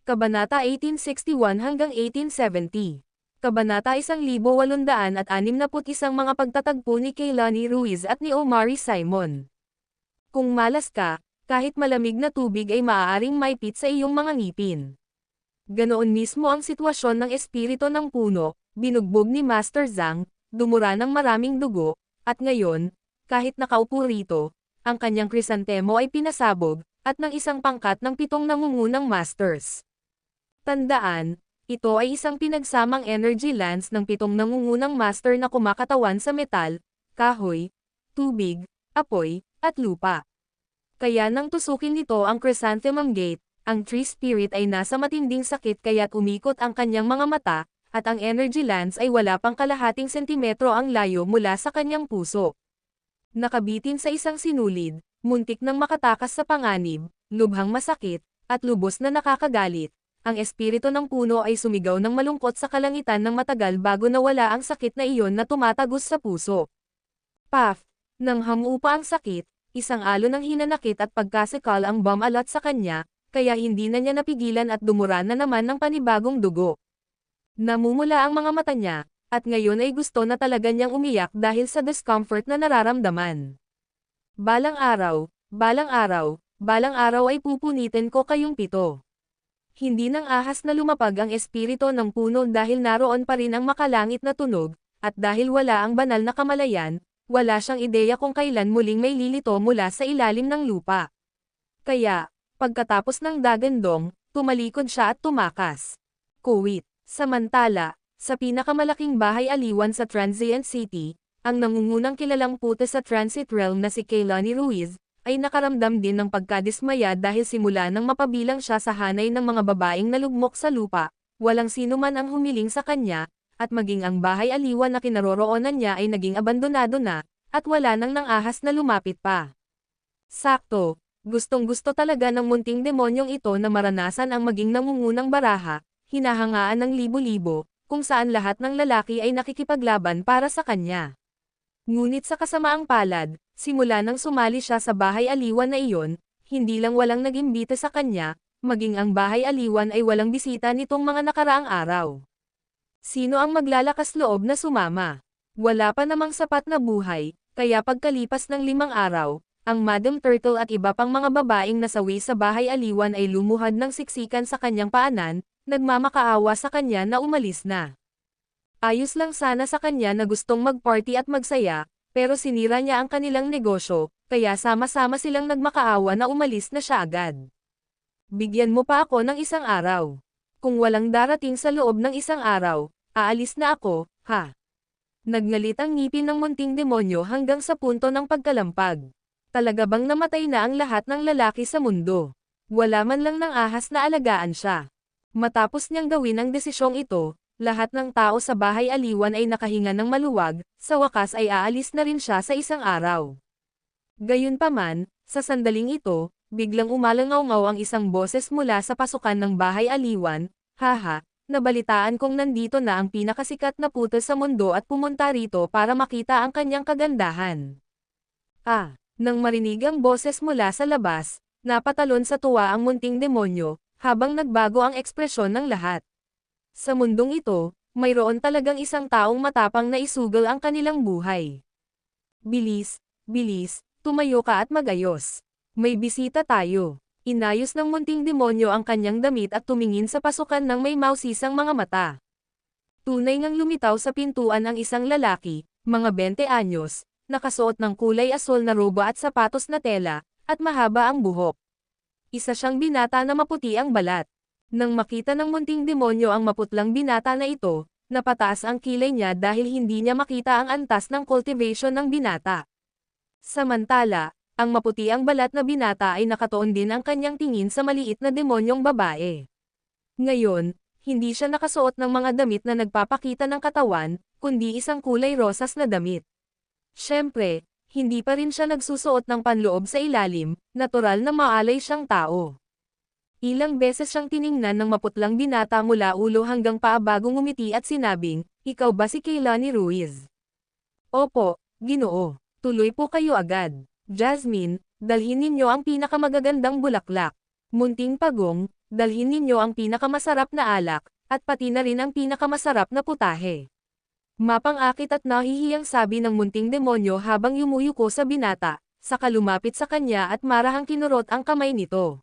Kabanata 1861 hanggang 1870. Kabanata 1861 mga pagtatagpo ni Kehlani Ruiz at ni Omari Simon. Kung malas ka, kahit malamig na tubig ay maaaring maipit sa iyong mga ngipin. Ganoon mismo ang sitwasyon ng espiritu ng puno, binugbog ni Master Zhang, dumura ng maraming dugo, at ngayon, kahit nakaupo rito, ang kanyang krisantemo ay pinasabog, at ng isang pangkat ng 7 nangungunang masters. Tandaan, ito ay isang pinagsamang energy lance ng 7 nangungunang master na kumakatawan sa metal, kahoy, tubig, apoy, at lupa. Kaya nang tusukin nito ang Chrysanthemum Gate, ang Tree Spirit ay nasa matinding sakit kaya't umikot ang kanyang mga mata, at ang energy lance ay wala pang kalahating sentimetro ang layo mula sa kanyang puso. Nakabitin sa isang sinulid, muntik nang makatakas sa panganib, lubhang masakit, at lubos na nakakagalit. Ang espiritu ng puno ay sumigaw ng malungkot sa kalangitan ng matagal bago nawala ang sakit na iyon na tumatagos sa puso. Paf! Nang hamupa ang sakit, isang alon ng hinanakit at pagkasikal ang bumalat sa kanya, kaya hindi na niya napigilan at dumura na naman ng panibagong dugo. Namumula ang mga mata niya, at ngayon ay gusto na talaga niyang umiyak dahil sa discomfort na nararamdaman. Balang araw, balang araw, balang araw ay pupunitin ko kayong 7. Hindi nang ahas na lumapag ang espiritu ng puno dahil naroon pa rin ang makalangit na tunog, at dahil wala ang banal na kamalayan, wala siyang ideya kung kailan muling may lilito mula sa ilalim ng lupa. Kaya, pagkatapos ng dagandong, tumalikod siya at tumakas. Kuwit. Samantala, sa pinakamalaking bahay aliwan sa Transient City, ang nangungunang kilalang puto sa Transit Realm na si Kehlani Ruiz, ay nakaramdam din ng pagkadismaya dahil simula nang mapabilang siya sa hanay ng mga babaeng nalugmok sa lupa, walang sino man ang humiling sa kanya, at maging ang bahay aliwan na kinaroroonan niya ay naging abandonado na, at wala nang ahas na lumapit pa. Sakto, gustong-gusto talaga ng munting demonyong ito na maranasan ang maging nangungunang baraha, hinahangaan ng libo-libo, kung saan lahat ng lalaki ay nakikipaglaban para sa kanya. Ngunit sa kasamaang palad, simula nang sumali siya sa bahay aliwan na iyon, hindi lang walang nag-imbita sa kanya, maging ang bahay aliwan ay walang bisita nitong mga nakaraang araw. Sino ang maglalakas loob na sumama? Wala pa namang sapat na buhay, kaya pagkalipas ng 5 araw, ang Madam Turtle at iba pang mga babaeng nasawi sa bahay aliwan ay lumuhad ng siksikan sa kanyang paanan, nagmamakaawa sa kanya na umalis na. Ayos lang sana sa kanya na gustong mag-party at magsaya, pero sinira niya ang kanilang negosyo, kaya sama-sama silang nagmakaawa na umalis na siya agad. Bigyan mo pa ako ng 1 araw. Kung walang darating sa loob ng 1 araw, aalis na ako, ha? Nagngalit ang ngipin ng munting demonyo hanggang sa punto ng pagkalampag. Talaga bang namatay na ang lahat ng lalaki sa mundo? Wala man lang ng ahas na alagaan siya. Matapos niyang gawin ang desisyong ito, lahat ng tao sa bahay aliwan ay nakahinga ng maluwag, sa wakas ay aalis na rin siya sa 1 araw. Gayunpaman, sa sandaling ito, biglang umalangaw-ngaw ang isang boses mula sa pasukan ng bahay aliwan, haha, nabalitaan kong nandito na ang pinakasikat na puto sa mundo at pumunta rito para makita ang kanyang kagandahan. Nang marinig ang boses mula sa labas, napatalon sa tuwa ang munting demonyo, habang nagbago ang ekspresyon ng lahat. Sa mundong ito, mayroon talagang isang taong matapang na isugal ang kanilang buhay. Bilis, bilis, tumayo ka at magayos. May bisita tayo. Inayos ng munting demonyo ang kanyang damit at tumingin sa pasukan ng may mausisang mga mata. Tunay ngang lumitaw sa pintuan ang isang lalaki, mga 20 anyos, nakasuot ng kulay asul na roba at sapatos na tela, at mahaba ang buhok. Isa siyang binata na maputi ang balat. Nang makita ng munting demonyo ang maputlang binata na ito, napataas ang kilay niya dahil hindi niya makita ang antas ng cultivation ng binata. Samantala, ang maputi ang balat na binata ay nakatuon din ang kanyang tingin sa maliit na demonyong babae. Ngayon, hindi siya nakasuot ng mga damit na nagpapakita ng katawan, kundi isang kulay rosas na damit. Siyempre, hindi pa rin siya nagsusuot ng panloob sa ilalim, natural na maalay siyang tao. Ilang beses siyang tiningnan ng maputlang binata mula ulo hanggang paa bago ngumiti at sinabing, "Ikaw ba si Kehlani Ruiz?" "Opo, Ginoo. Tuloy po kayo agad. Jasmine, dalhin ninyo ang pinakamagagandang bulaklak." Munting pagong, dalhin ninyo ang pinakamasarap na alak, at pati na rin ang pinakamasarap na putahe. Mapang-akit at nahihiyang sabi ng munting demonyo habang yumuyuko sa binata, saka lumapit sa kanya at marahang kinurot ang kamay nito.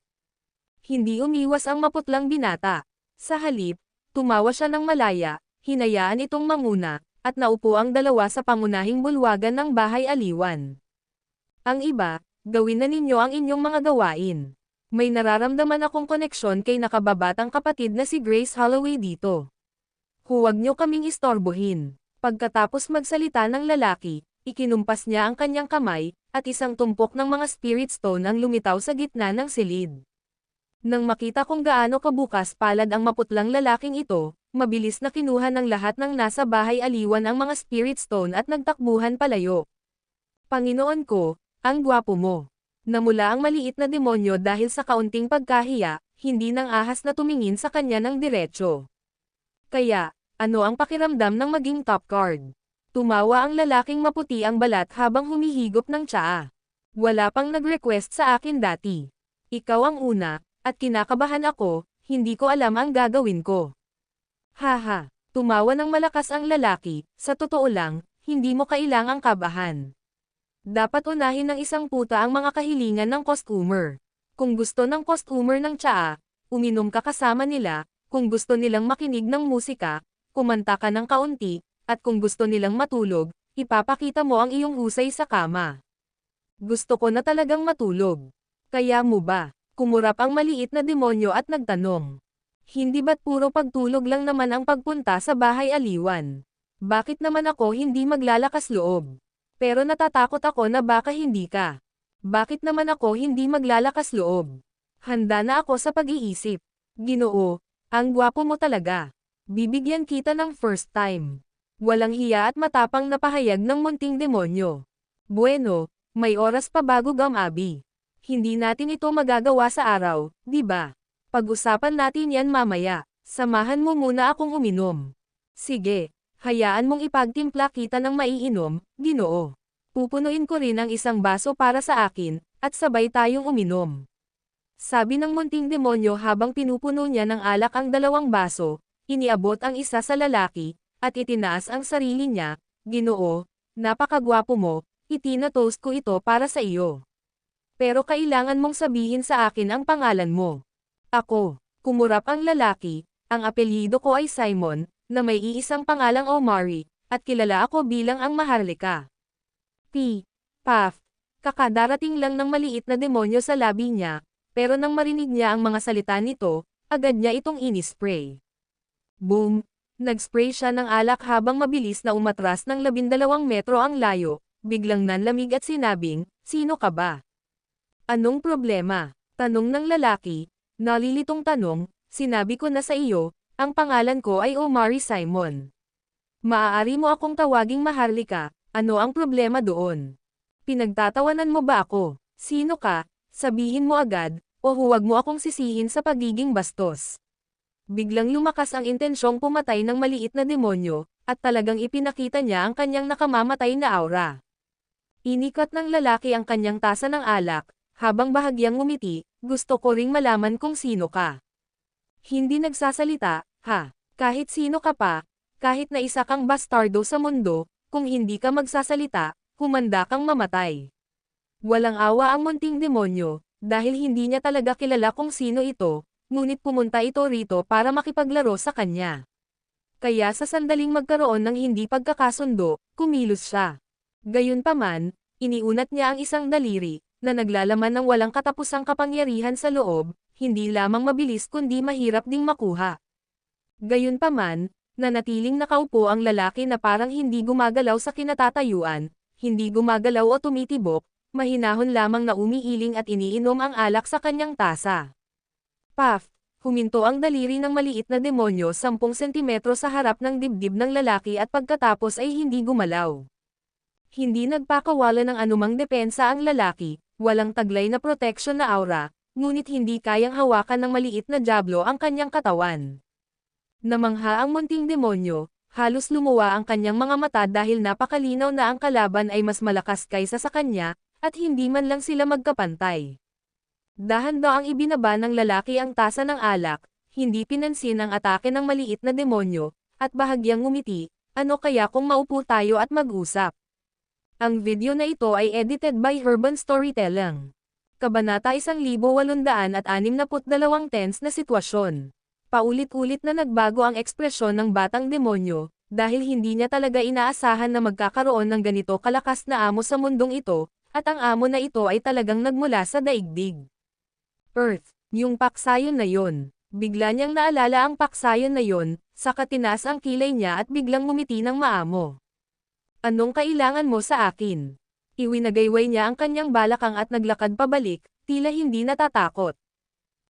Hindi umiwas ang maputlang binata. Sa halip, tumawa siya ng malaya, hinayaan itong manguna, at naupo ang dalawa sa pangunahing bulwagan ng bahay aliwan. Ang iba, gawin na ninyo ang inyong mga gawain. May nararamdaman akong koneksyon kay nakababatang kapatid na si Grace Holloway dito. Huwag niyo kaming istorbohin. Pagkatapos magsalita ng lalaki, ikinumpas niya ang kanyang kamay, at isang tumpok ng mga spirit stone ang lumitaw sa gitna ng silid. Nang makita kung gaano kabukas palad ang maputlang lalaking ito, mabilis na kinuha ng lahat ng nasa bahay aliwan ang mga spirit stone at nagtakbuhan palayo. Panginoon ko, ang gwapo mo. Namula ang maliit na demonyo dahil sa kaunting pagkahiya, hindi nang ahas na tumingin sa kanya ng diretsyo. Kaya, ano ang pakiramdam ng maging top card? Tumawa ang lalaking maputi ang balat habang humihigop ng tsaa. Wala pang nag-request sa akin dati. Ikaw ang una, at kinakabahan ako, hindi ko alam ang gagawin ko. Haha, tumawa ng malakas ang lalaki, sa totoo lang, hindi mo kailangang kabahan. Dapat unahin ng isang puta ang mga kahilingan ng customer. Kung gusto ng customer ng tsaa, uminom ka kasama nila, kung gusto nilang makinig ng musika, kumanta ka ng kaunti, at kung gusto nilang matulog, ipapakita mo ang iyong husay sa kama. Gusto ko na talagang matulog. Kaya mo ba? Kumurap ang maliit na demonyo at nagtanong. Hindi ba't puro pagtulog lang naman ang pagpunta sa bahay aliwan? Bakit naman ako hindi maglalakas loob? Pero natatakot ako na baka hindi ka. Bakit naman ako hindi maglalakas loob? Handa na ako sa pag-iisip. Ginoo, ang gwapo mo talaga. Bibigyan kita ng first time. Walang hiya at matapang na pahayag ng munting demonyo. Bueno, may oras pa bago gamabi. Hindi natin ito magagawa sa araw, di ba? Pag-usapan natin yan mamaya. Samahan mo muna akong uminom. Sige, hayaan mong ipagtimpla kita ng maiinom, Ginoo. Pupunuin ko rin ang isang baso para sa akin, at sabay tayong uminom. Sabi ng munting demonyo habang pinupuno niya ng alak ang dalawang baso, iniabot ang isa sa lalaki, at itinaas ang sarili niya. Ginoo, napakagwapo mo, itina-toast ko ito para sa iyo. Pero kailangan mong sabihin sa akin ang pangalan mo. Ako, kumurap ang lalaki, ang apelyido ko ay Simon, na may iisang pangalang Omari, at kilala ako bilang ang Maharlika. Puff, kakadarating lang ng maliit na demonyo sa labi niya, pero nang marinig niya ang mga salita nito, agad niya itong inispray. Boom! Nagspray siya ng alak habang mabilis na umatras ng 12 metro ang layo, biglang nanlamig at sinabing, "Sino ka ba?" "Anong problema?" tanong ng lalaki. Nalilitong tanong, "Sinabi ko na sa iyo, ang pangalan ko ay Omari Simon. Maaari mo akong tawaging Maharlika, ano ang problema doon? Pinagtatawanan mo ba ako? Sino ka? Sabihin mo agad, o huwag mo akong sisihin sa pagiging bastos." Biglang lumakas ang intensyong pumatay ng maliit na demonyo, at talagang ipinakita niya ang kanyang nakamamatay na aura. Inikat ng lalaki ang kanyang tasa ng alak, habang bahagyang ngumiti, "Gusto ko ring malaman kung sino ka." Hindi nagsasalita, ha? Kahit sino ka pa, kahit na isa kang bastardo sa mundo, kung hindi ka magsasalita, humanda kang mamatay. Walang awa ang munting demonyo, dahil hindi niya talaga kilala kung sino ito, ngunit pumunta ito rito para makipaglaro sa kanya. Kaya sa sandaling magkaroon ng hindi pagkakasundo, kumilos siya. Gayunpaman, iniunat niya ang isang daliri, na naglalaman ng walang katapusang kapangyarihan sa loob, hindi lamang mabilis kundi mahirap ding makuha. Gayunpaman, nanatiling nakaupo ang lalaki na parang hindi gumagalaw sa kinatatayuan, hindi gumagalaw o tumitibok, mahinahon lamang na umiiling at iniinom ang alak sa kanyang tasa. Puff! Huminto ang daliri ng maliit na demonyo 10 sentimetro sa harap ng dibdib ng lalaki at pagkatapos ay hindi gumalaw. Hindi nagpakawala ng anumang depensa ang lalaki, walang taglay na protection na aura, ngunit hindi kayang hawakan ng maliit na dyablo ang kanyang katawan. Namangha ang munting demonyo, halos lumuwa ang kanyang mga mata dahil napakalinaw na ang kalaban ay mas malakas kaysa sa kanya, at hindi man lang sila magkapantay. Dahan-daang ibinaba ng lalaki ang tasa ng alak, hindi pinansin ang atake ng maliit na demonyo, at bahagyang ngumiti, ano kaya kung maupo tayo at mag-usap? Ang video na ito ay edited by Urban Storytelling. Kabanata 1862 tense na sitwasyon. Paulit-ulit na nagbago ang ekspresyon ng batang demonyo, dahil hindi niya talaga inaasahan na magkakaroon ng ganito kalakas na amo sa mundong ito, at ang amo na ito ay talagang nagmula sa daigdig. Earth, yung paksayon na yon. Bigla niyang naalala ang paksayon na yon, saka tinaas ang kilay niya at biglang ngumiti ng maamo. Anong kailangan mo sa akin? Iwinagayway niya ang kanyang balakang at naglakad pabalik, tila hindi natatakot.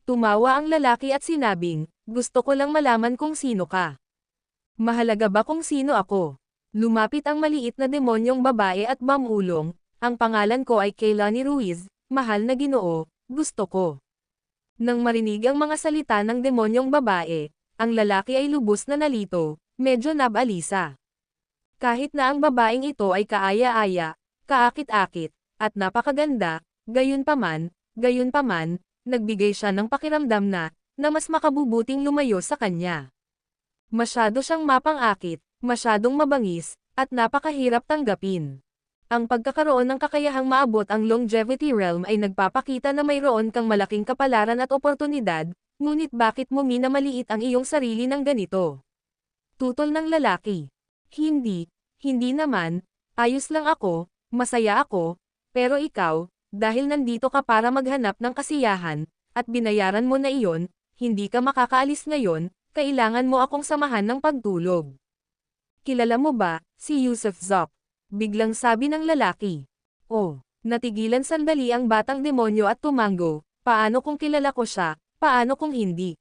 Tumawa ang lalaki at sinabing, gusto ko lang malaman kung sino ka. Mahalaga ba kung sino ako? Lumapit ang maliit na demonyong babae at bamulong, ang pangalan ko ay Keilani Ruiz, mahal na Ginoo, gusto ko. Nang marinig ang mga salita ng demonyong babae, ang lalaki ay lubos na nalito, medyo nabalisa. Kahit na ang babaeng ito ay kaaya-aya, kaakit-akit, at napakaganda, gayunpaman, nagbigay siya ng pakiramdam na mas makabubuting lumayo sa kanya. Masyado siyang mapang-akit, masyadong mabangis, at napakahirap tanggapin. Ang pagkakaroon ng kakayahang maabot ang longevity realm ay nagpapakita na mayroon kang malaking kapalaran at oportunidad, ngunit bakit mo minamaliit ang iyong sarili ng ganito? Tutol ng lalaki. Hindi naman, ayos lang ako, masaya ako, pero ikaw, dahil nandito ka para maghanap ng kasiyahan, at binayaran mo na iyon, hindi ka makakaalis ngayon, kailangan mo akong samahan ng pagtulog. Kilala mo ba, si Yusuf Zop? Biglang sabi ng lalaki. Oh, natigilan sandali ang batang demonyo at tumango, paano kung kilala ko siya, paano kung hindi?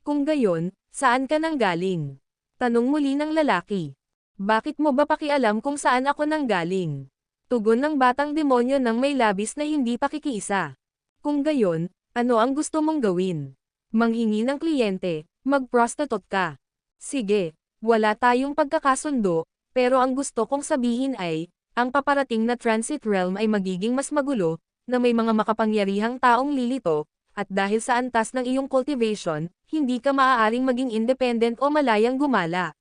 Kung gayon, saan ka nanggaling? Tanong muli ng lalaki. Bakit mo ba pakialam kung saan ako nanggaling? Tugon ng batang demonyo nang may labis na hindi pakikiisa. Kung gayon, ano ang gusto mong gawin? Manghingi ng kliyente, mag-prostitute ka. Sige, wala tayong pagkakasundo, pero ang gusto kong sabihin ay, ang paparating na transit realm ay magiging mas magulo, na may mga makapangyarihang taong lilito, at dahil sa antas ng iyong cultivation, hindi ka maaaring maging independent o malayang gumala.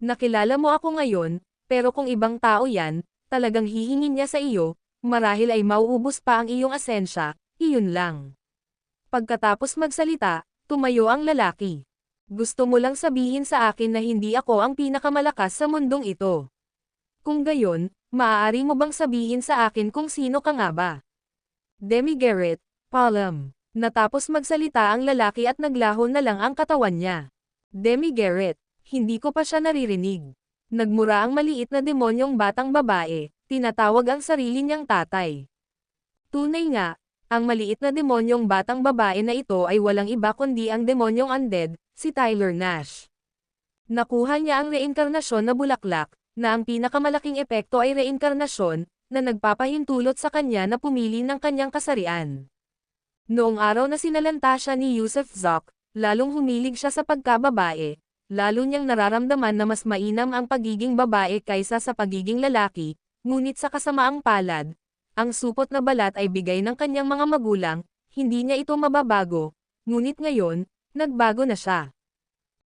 Nakilala mo ako ngayon, pero kung ibang tao yan, talagang hihingin niya sa iyo, marahil ay mauubos pa ang iyong asensya, iyon lang. Pagkatapos magsalita, tumayo ang lalaki. Gusto mo lang sabihin sa akin na hindi ako ang pinakamalakas sa mundong ito. Kung gayon, maaari mo bang sabihin sa akin kung sino ka nga ba? Demi Garrett, Palm. Natapos magsalita ang lalaki at naglaho na lang ang katawan niya. Demi Garrett, hindi ko pa siya naririnig. Nagmura ang maliit na demonyong batang babae, tinatawag ang sarili niyang tatay. Tunay nga, ang maliit na demonyong batang babae na ito ay walang iba kundi ang demonyong undead, si Tyler Nash. Nakuha niya ang reinkarnasyon na bulaklak, na ang pinakamalaking epekto ay reinkarnasyon, na nagpapahintulot sa kanya na pumili ng kanyang kasarian. Noong araw na sinalanta siya ni Yusuf Zok, lalong humilig siya sa pagkababae, lalo niyang nararamdaman na mas mainam ang pagiging babae kaysa sa pagiging lalaki, ngunit sa kasamaang palad, ang supot na balat ay bigay ng kanyang mga magulang, hindi niya ito mababago, ngunit ngayon, nagbago na siya.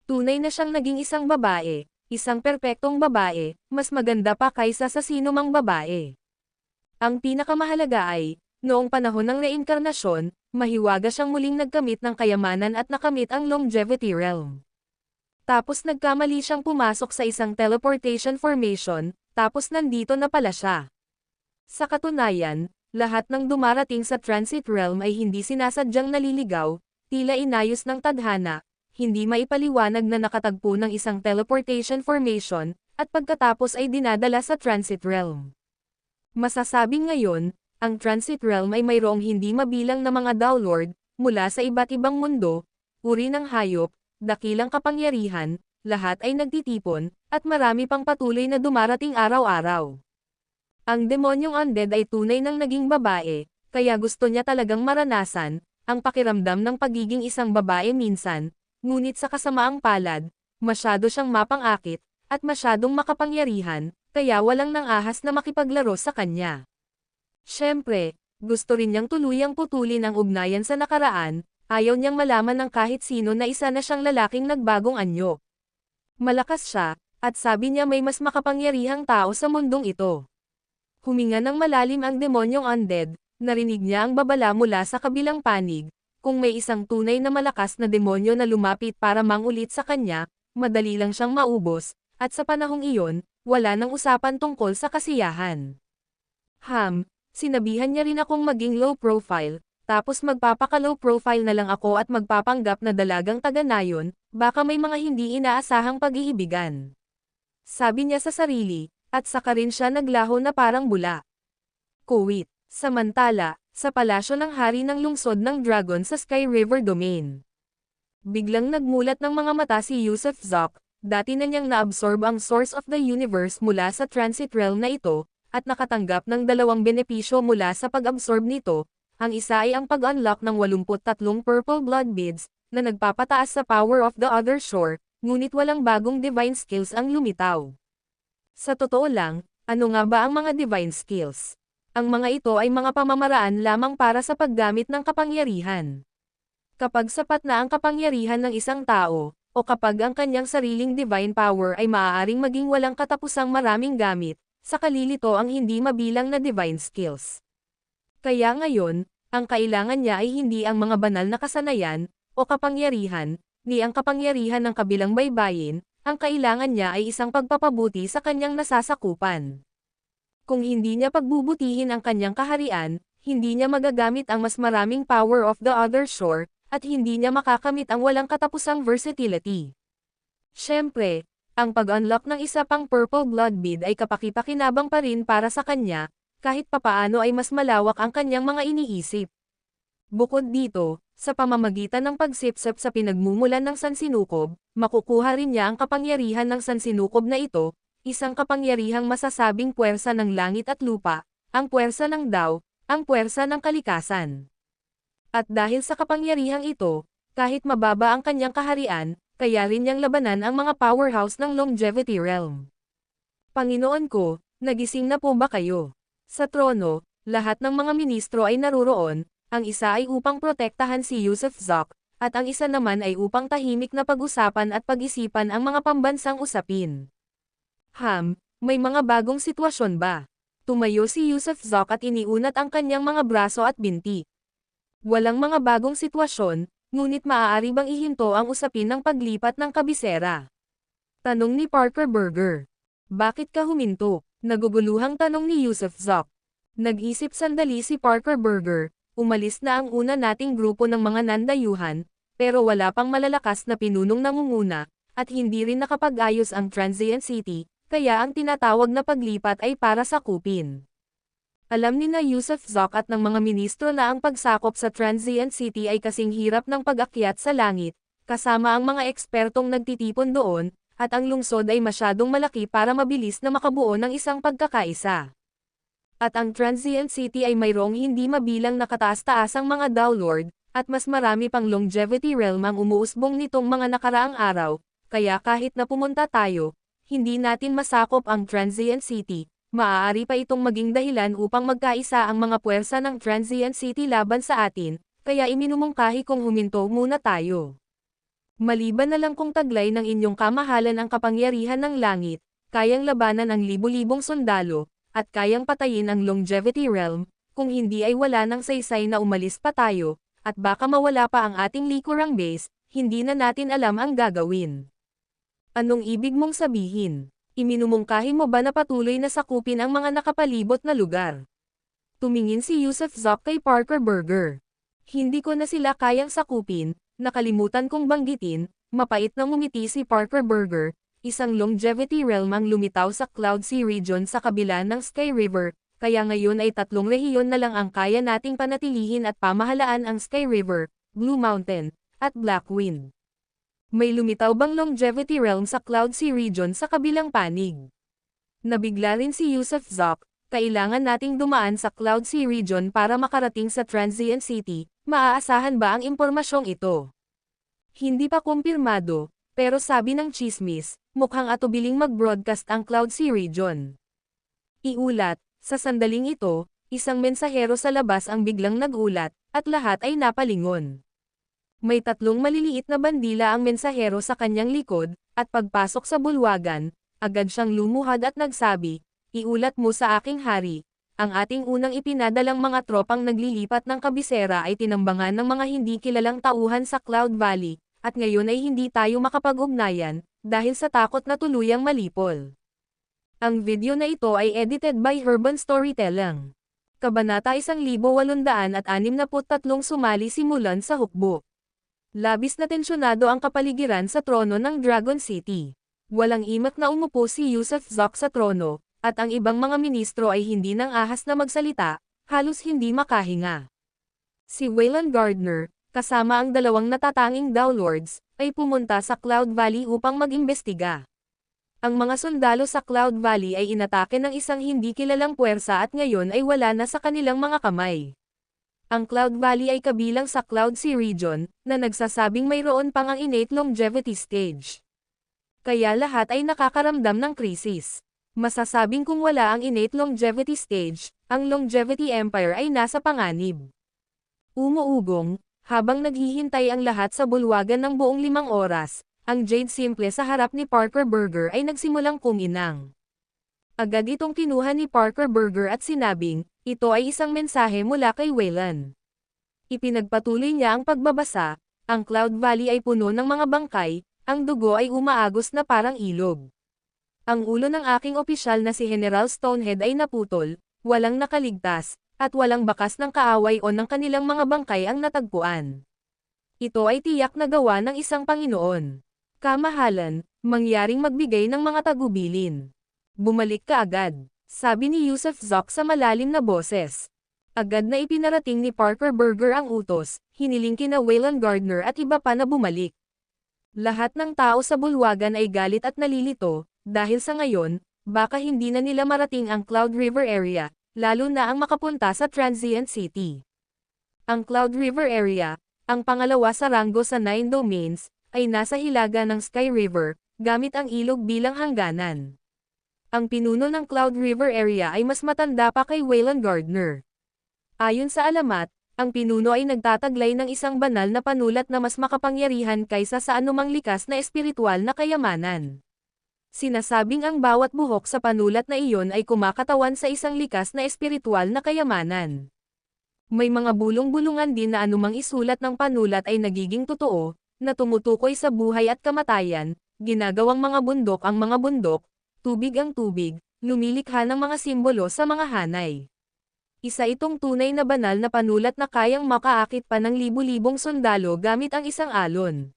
Tunay na siyang naging isang babae, isang perpektong babae, mas maganda pa kaysa sa sino mang babae. Ang pinakamahalaga ay, noong panahon ng reinkarnasyon, mahiwaga siyang muling nagkamit ng kayamanan at nakamit ang longevity realm. Tapos nagkamali siyang pumasok sa isang teleportation formation, tapos nandito na pala siya. Sa katunayan, lahat ng dumarating sa transit realm ay hindi sinasadyang naliligaw, tila inayos ng tadhana, hindi maipaliwanag na nakatagpo ng isang teleportation formation, at pagkatapos ay dinadala sa transit realm. Masasabing ngayon, ang transit realm ay mayroong hindi mabilang na mga downlord, mula sa iba't ibang mundo, uri ng hayop, dakilang kapangyarihan, lahat ay nagtitipon, at marami pang patuloy na dumarating araw-araw. Ang demonyong undead ay tunay nang naging babae, kaya gusto niya talagang maranasan, ang pakiramdam ng pagiging isang babae minsan, ngunit sa kasamaang palad, masyado siyang mapang-akit, at masyadong makapangyarihan, kaya walang nang ahas na makipaglaro sa kanya. Siyempre, Gusto rin niyang tuluyang putulin ang ugnayan sa nakaraan, ayaw niyang malaman ng kahit sino na isa na siyang lalaking nagbagong anyo. Malakas siya, at sabi niya may mas makapangyarihang tao sa mundong ito. Huminga ng malalim ang demonyong undead, narinig niya ang babala mula sa kabilang panig. Kung may isang tunay na malakas na demonyo na lumapit para mangulit sa kanya, madali lang siyang maubos, at sa panahong iyon, wala nang usapan tungkol sa kasiyahan. Sinabihan niya rin akong maging low profile, tapos magpapaka-low profile na lang ako at magpapanggap na dalagang taga-nayon, baka may mga hindi inaasahang pag-iibigan. Sabi niya sa sarili, at saka rin siya naglaho na parang bula. Kuwait. Samantala, sa palasyo ng hari ng lungsod ng Dragon sa Sky River Domain. Biglang nagmulat ng mga mata si Yusuf Zok, dati na niyang na-absorb ang source of the universe mula sa transit realm na ito, at nakatanggap ng dalawang benepisyo mula sa pag-absorb nito. Ang isa ay ang pag-unlock ng 83 purple blood beads, na nagpapataas sa power of the other shore, ngunit walang bagong divine skills ang lumitaw. Sa totoo lang, ano nga ba ang mga divine skills? Ang mga ito ay mga pamamaraan lamang para sa paggamit ng kapangyarihan. Kapag sapat na ang kapangyarihan ng isang tao, o kapag ang kanyang sariling divine power ay maaaring maging walang katapusang maraming gamit, saka lilito ang hindi mabilang na divine skills. Kaya ngayon, ang kailangan niya ay hindi ang mga banal na kasanayan, o kapangyarihan, ni ang kapangyarihan ng kabilang baybayin, ang kailangan niya ay isang pagpapabuti sa kanyang nasasakupan. Kung hindi niya pagbubutihin ang kanyang kaharian, hindi niya magagamit ang mas maraming power of the other shore, at hindi niya makakamit ang walang katapusang versatility. Siyempre, ang pag-unlock ng isa pang purple blood bead ay kapaki-pakinabang pa rin para sa kanya, kahit papaano ay mas malawak ang kanyang mga iniisip. Bukod dito, sa pamamagitan ng pagsipsip sa pinagmumulan ng sansinukob, makukuha rin niya ang kapangyarihan ng sansinukob na ito, isang kapangyarihang masasabing puwersa ng langit at lupa, ang puwersa ng Dao, ang puwersa ng kalikasan. At dahil sa kapangyarihang ito, kahit mababa ang kanyang kaharian, kaya rin niyang labanan ang mga powerhouse ng longevity realm. Panginoon ko, nagising na po ba kayo? Sa trono, lahat ng mga ministro ay naruroon, ang isa ay upang protektahan si Yusuf Zok, at ang isa naman ay upang tahimik na pag-usapan at pag-isipan ang mga pambansang usapin. May mga bagong sitwasyon ba? Tumayo si Yusuf Zok at iniunat ang kanyang mga braso at binti. Walang mga bagong sitwasyon, ngunit maaari bang ihinto ang usapin ng paglipat ng kabisera? Tanong ni Parker Burger. Bakit ka huminto? Naguguluhang tanong ni Yusuf Zok. Nag-isip sandali si Parker Burger, umalis na ang una nating grupo ng mga nandayuhan, pero wala pang malalakas na pinunong nangunguna, at hindi rin nakapag-ayos ang Transient City, kaya ang tinatawag na paglipat ay para sakupin. Alam ni na Yusuf Zok at ng mga ministro na ang pagsakop sa Transient City ay kasing hirap ng pag-akyat sa langit, kasama ang mga ekspertong nagtitipon doon, at ang lungsod ay masyadong malaki para mabilis na makabuo ng isang pagkakaisa. At ang Transient City ay mayroong hindi mabilang na kataas-taasang mga Downlord, at mas marami pang longevity realm ang umuusbong nitong mga nakaraang araw, kaya kahit na pumunta tayo, hindi natin masakop ang Transient City, maaari pa itong maging dahilan upang magkaisa ang mga puwersa ng Transient City laban sa atin, kaya iminumungkahi kong huminto muna tayo. Maliban na lang kung taglay ng inyong kamahalan ang kapangyarihan ng langit, kayang labanan ang libu-libong sundalo, at kayang patayin ang longevity realm, kung hindi ay wala ng saysay na umalis pa tayo, at baka mawala pa ang ating likurang base, hindi na natin alam ang gagawin. Anong ibig mong sabihin? Iminumungkahi mo ba na patuloy na sakupin ang mga nakapalibot na lugar? Tumingin si Yusuf Zok kay Parker Burger. Hindi ko na sila kayang sakupin, nakalimutan kong banggitin, mapait na ngumiti si Parker Burger, isang longevity realm ang lumitaw sa Cloud Sea region sa kabila ng Sky River, kaya ngayon ay 3 rehiyon na lang ang kaya nating panatilihin at pamahalaan ang Sky River, Blue Mountain, at Black Wind. May lumitaw bang longevity realm sa Cloud Sea region sa kabilang panig? Nabigla rin si Yusuf Zok, kailangan nating dumaan sa Cloud Sea region para makarating sa Transient City, maaasahan ba ang impormasyong ito? Hindi pa kumpirmado, pero sabi ng chismis, mukhang atubiling mag-broadcast ang Cloud Sea region. Iulat, sa sandaling ito, Isang mensahero sa labas ang biglang nagulat, at lahat ay napalingon. May tatlong maliliit na bandila ang mensahero sa kanyang likod, at pagpasok sa bulwagan, agad siyang lumuhad at nagsabi, "Iulat mo sa aking hari, ang ating unang ipinadalang mga tropang naglilipat ng kabisera ay tinambangan ng mga hindi kilalang tauhan sa Cloud Valley, at ngayon ay hindi tayo makapag-ugnayan, dahil sa takot na tuluyang malipol." Ang video na ito ay edited by Urban Storytelling. Kabanata 1863 sumali simulan sa hukbo. Labis na tensyonado ang kapaligiran sa trono ng Dragon City. Walang imak na umupo si Yusuf Zok sa trono, at ang ibang mga ministro ay hindi nang ahas na magsalita, halos hindi makahinga. Si Wayland Gardner, kasama ang dalawang natatanging Dowlords, ay pumunta sa Cloud Valley upang mag-imbestiga. Ang mga sundalo sa Cloud Valley ay inatake ng isang hindi kilalang puwersa at ngayon ay wala na sa kanilang mga kamay. Ang Cloud Valley ay kabilang sa Cloud Sea region, na nagsasabing mayroon pang ang innate longevity stage. Kaya lahat ay nakakaramdam ng krisis. Masasabing kung wala ang innate longevity stage, ang longevity empire ay nasa panganib. Umuugong, habang naghihintay ang lahat sa bulwagan ng buong 5 oras, ang Jade Simple sa harap ni Parker Burger ay nagsimulang kuminang. Agad itong kinuha ni Parker Burger at sinabing, ito ay isang mensahe mula kay Wayland. Ipinagpatuloy niya ang pagbabasa, ang Cloud Valley ay puno ng mga bangkay, ang dugo ay umaagos na parang ilog. Ang ulo ng aking opisyal na si General Stonehead ay naputol, walang nakaligtas, at walang bakas ng kaaway o ng kanilang mga bangkay ang natagpuan. Ito ay tiyak na gawa ng isang Panginoon. Kamahalan, mangyaring magbigay ng mga tagubilin. Bumalik ka agad, sabi ni Yusuf Zok sa malalim na boses. Agad na ipinarating ni Parker Burger ang utos, hiniling kina Wayland Gardner at iba pa na bumalik. Lahat ng tao sa bulwagan ay galit at nalilito, dahil sa ngayon, baka hindi na nila marating ang Cloud River area, lalo na ang makapunta sa Transient City. Ang Cloud River area, ang pangalawa sa ranggo sa 9 domains, ay nasa hilaga ng Sky River, gamit ang ilog bilang hangganan. Ang pinuno ng Cloud River area ay mas matanda pa kay Wayland Gardner. Ayon sa alamat, ang pinuno ay nagtataglay ng isang banal na panulat na mas makapangyarihan kaysa sa anumang likas na espiritual na kayamanan. Sinasabing ang bawat buhok sa panulat na iyon ay kumakatawan sa isang likas na espiritual na kayamanan. May mga bulong-bulungan din na anumang isulat ng panulat ay nagiging totoo, na tumutukoy sa buhay at kamatayan, ginagawang mga bundok ang mga bundok, tubig ang tubig, lumilikha ng mga simbolo sa mga hanay. Isa itong tunay na banal na panulat na kayang makaakit pa ng libu-libong sundalo gamit ang isang alon.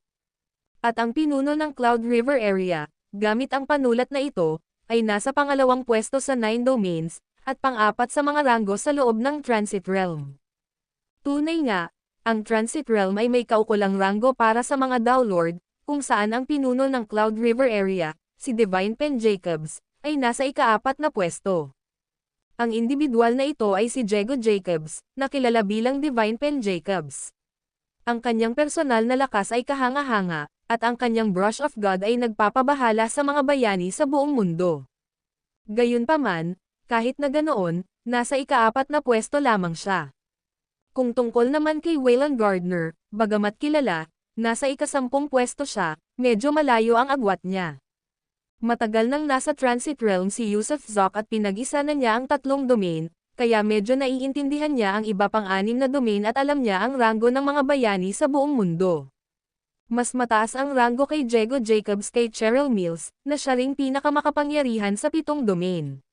At ang pinuno ng Cloud River area, gamit ang panulat na ito, ay nasa pangalawang pwesto sa 9 domains, at pang-4 sa mga ranggo sa loob ng Transit Realm. Tunay nga, ang Transit Realm ay may kaukulang ranggo para sa mga Dowlord, kung saan ang pinuno ng Cloud River area, si Divine Pen Jacobs, ay nasa ika-4 na pwesto. Ang individual na ito ay si Diego Jacobs, na kilala bilang Divine Pen Jacobs. Ang kanyang personal na lakas ay kahanga-hanga, at ang kanyang Brush of God ay nagpapabahala sa mga bayani sa buong mundo. Gayunpaman, kahit na ganoon, nasa ika-4 na pwesto lamang siya. Kung tungkol naman kay Wayland Gardner, bagamat kilala, nasa ika-10 pwesto siya, medyo malayo ang agwat niya. Matagal nang nasa Transit Realm si Yusuf Zok at pinag-isa na niya ang 3 domain, kaya medyo naiintindihan niya ang iba pang 6 na domain at alam niya ang ranggo ng mga bayani sa buong mundo. Mas mataas ang ranggo kay Diego Jacobs kay Cheryl Mills, na siya ring pinakamakapangyarihan sa 7 domain.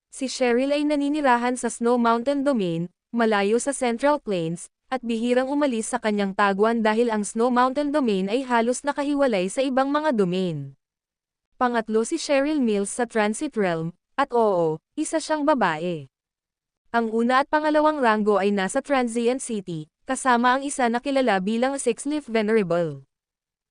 Si Cheryl ay naninirahan sa Snow Mountain Domain, malayo sa Central Plains, at bihirang umalis sa kanyang taguan dahil ang Snow Mountain Domain ay halos nakahiwalay sa ibang mga domain. Pangatlo si Cheryl Mills sa Transit Realm, at oo, isa siyang babae. Ang una at pangalawang ranggo ay nasa Transient City, kasama ang isa na kilala bilang Sixleaf Venerable.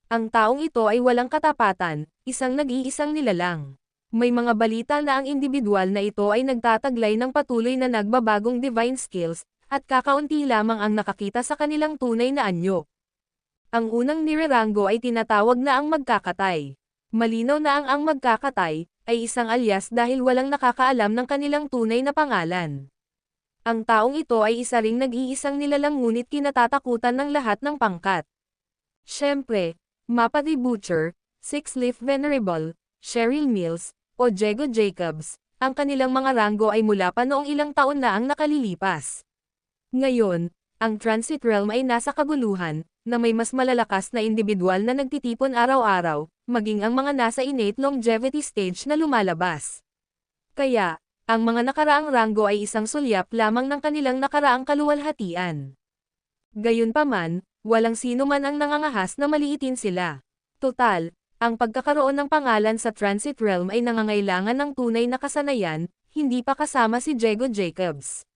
Ang taong ito ay walang katapatan, isang nag-iisang nilalang. May mga balita na ang individual na ito ay nagtataglay ng patuloy na nagbabagong divine skills, at kakaunti lamang ang nakakita sa kanilang tunay na anyo. Ang unang nireranggo ay tinatawag na ang magkakatay. Malinaw na ang magkakatay ay isang alias dahil walang nakakaalam ng kanilang tunay na pangalan. Ang taong ito ay isa ring nag-iisang nilalang ngunit kinatatakutan ng lahat ng pangkat. Siyempre, Mapa the Butcher, Six-Leaf Venerable, Cheryl Mills, o Diego Jacobs, ang kanilang mga ranggo ay mula pa noong ilang taon na ang nakalilipas. Ngayon, ang Transit Realm ay nasa kaguluhan, na may mas malalakas na individual na nagtitipon araw-araw, maging ang mga nasa innate longevity stage na lumalabas. Kaya, ang mga nakaraang ranggo ay isang sulyap lamang ng kanilang nakaraang kaluwalhatian. Gayunpaman, walang sino man ang nangangahas na maliitin sila. Total, ang pagkakaroon ng pangalan sa Transit Realm ay nangangailangan ng tunay na kasanayan, hindi pa kasama si Diego Jacobs.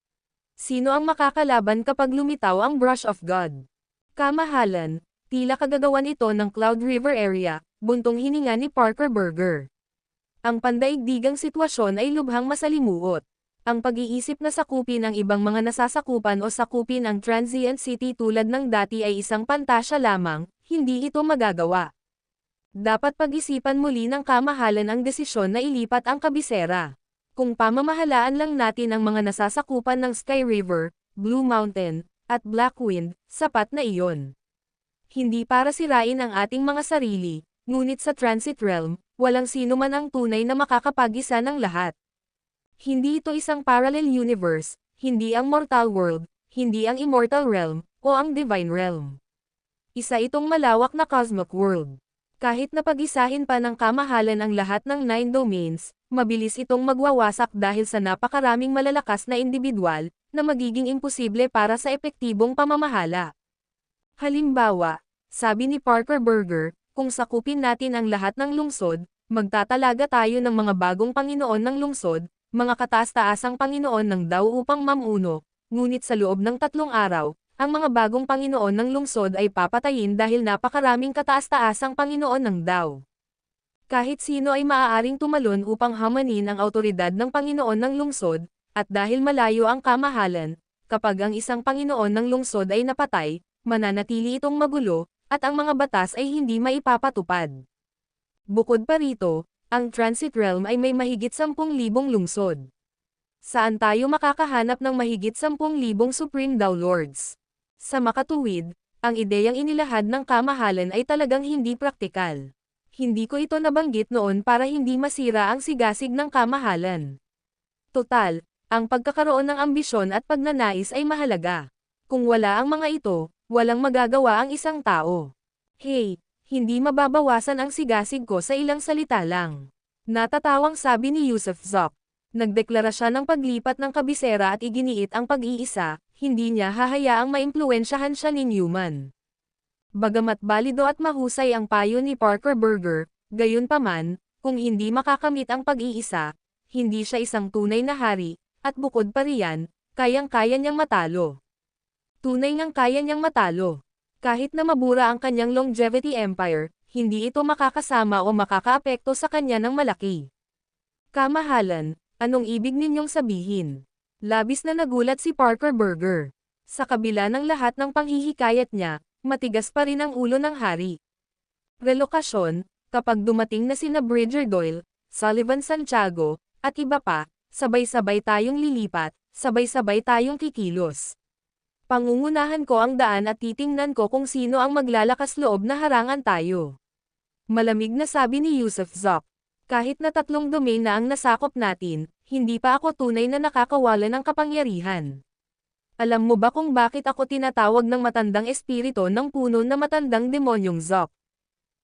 Sino ang makakalaban kapag lumitaw ang Brush of God? Kamahalan, tila kagagawan ito ng Cloud River area, buntong hininga ni Parker Burger. Ang pandaigdigang sitwasyon ay lubhang masalimuot. Ang pag-iisip na sakupin ang ibang mga nasasakupan o sakupin ang transient city tulad ng dati ay isang pantasya lamang, hindi ito magagawa. Dapat pag-isipan muli ng kamahalan ang desisyon na ilipat ang kabisera. Kung pamamahalaan lang natin ang mga nasasakupan ng Sky River, Blue Mountain, at Black Wind, sapat na iyon. Hindi para sirain ang ating mga sarili, ngunit sa Transit Realm, walang sino man ang tunay na makakapag-isa ng lahat. Hindi ito isang parallel universe, hindi ang mortal world, hindi ang immortal realm, o ang divine realm. Isa itong malawak na cosmic world. Kahit napag-isahin pa ng kamahalan ang lahat ng 9 domains, mabilis itong magwawasak dahil sa napakaraming malalakas na individual, na magiging imposible para sa epektibong pamamahala. Halimbawa, sabi ni Parker Burger, kung sakupin natin ang lahat ng lungsod, magtatalaga tayo ng mga bagong Panginoon ng lungsod, mga kataas-taasang Panginoon ng Dao upang mamuno, ngunit sa loob ng 3 araw, ang mga bagong Panginoon ng lungsod ay papatayin dahil napakaraming kataas-taasang Panginoon ng Dao. Kahit sino ay maaaring tumalon upang hamanin ang awtoridad ng Panginoon ng lungsod, at dahil malayo ang kamahalan, kapag ang isang Panginoon ng lungsod ay napatay, mananatili itong magulo, at ang mga batas ay hindi maipapatupad. Bukod pa rito, ang Transit Realm ay may mahigit 10,000 lungsod. Saan tayo makakahanap ng mahigit 10,000 Supreme Dao Lords? Sa makatuwid, ang ideyang inilahad ng kamahalan ay talagang hindi praktikal. Hindi ko ito nabanggit noon para hindi masira ang sigasig ng kamahalan. Total, ang pagkakaroon ng ambisyon at pagnanais ay mahalaga. Kung wala ang mga ito, walang magagawa ang isang tao. Hey, hindi mababawasan ang sigasig ko sa ilang salita lang. Natatawang sabi ni Yusuf Zok. Nagdeklara siya ng paglipat ng kabisera at iginiit ang pag-iisa, hindi niya hahayaang maimpluwensyahan siya ni Newman. Bagamat balido at mahusay ang payo ni Parker Burger, gayunpaman, kung hindi makakamit ang pag-iisa, hindi siya isang tunay na hari, at bukod pa riyan, kayang-kaya niyang matalo. Tunay ngang kaya niyang matalo. Kahit na mabura ang kanyang longevity empire, hindi ito makakasama o makakaapekto sa kanya ng malaki. Kamahalan, anong ibig ninyong sabihin? Labis na nagulat si Parker Burger. Sa kabila ng lahat ng panghihikayat niya, matigas pa rin ang ulo ng hari. Relokasyon, kapag dumating na sina Bridger Doyle, Sullivan Santiago, at iba pa, sabay-sabay tayong lilipat, sabay-sabay tayong kikilos. Pangungunahan ko ang daan at titingnan ko kung sino ang maglalakas loob na harangan tayo. Malamig na sabi ni Yusuf Zok. Kahit na 3 domain na ang nasakop natin, hindi pa ako tunay na nakakawala ng kapangyarihan. Alam mo ba kung bakit ako tinatawag ng matandang espiritu ng puno na matandang demonyong Zok?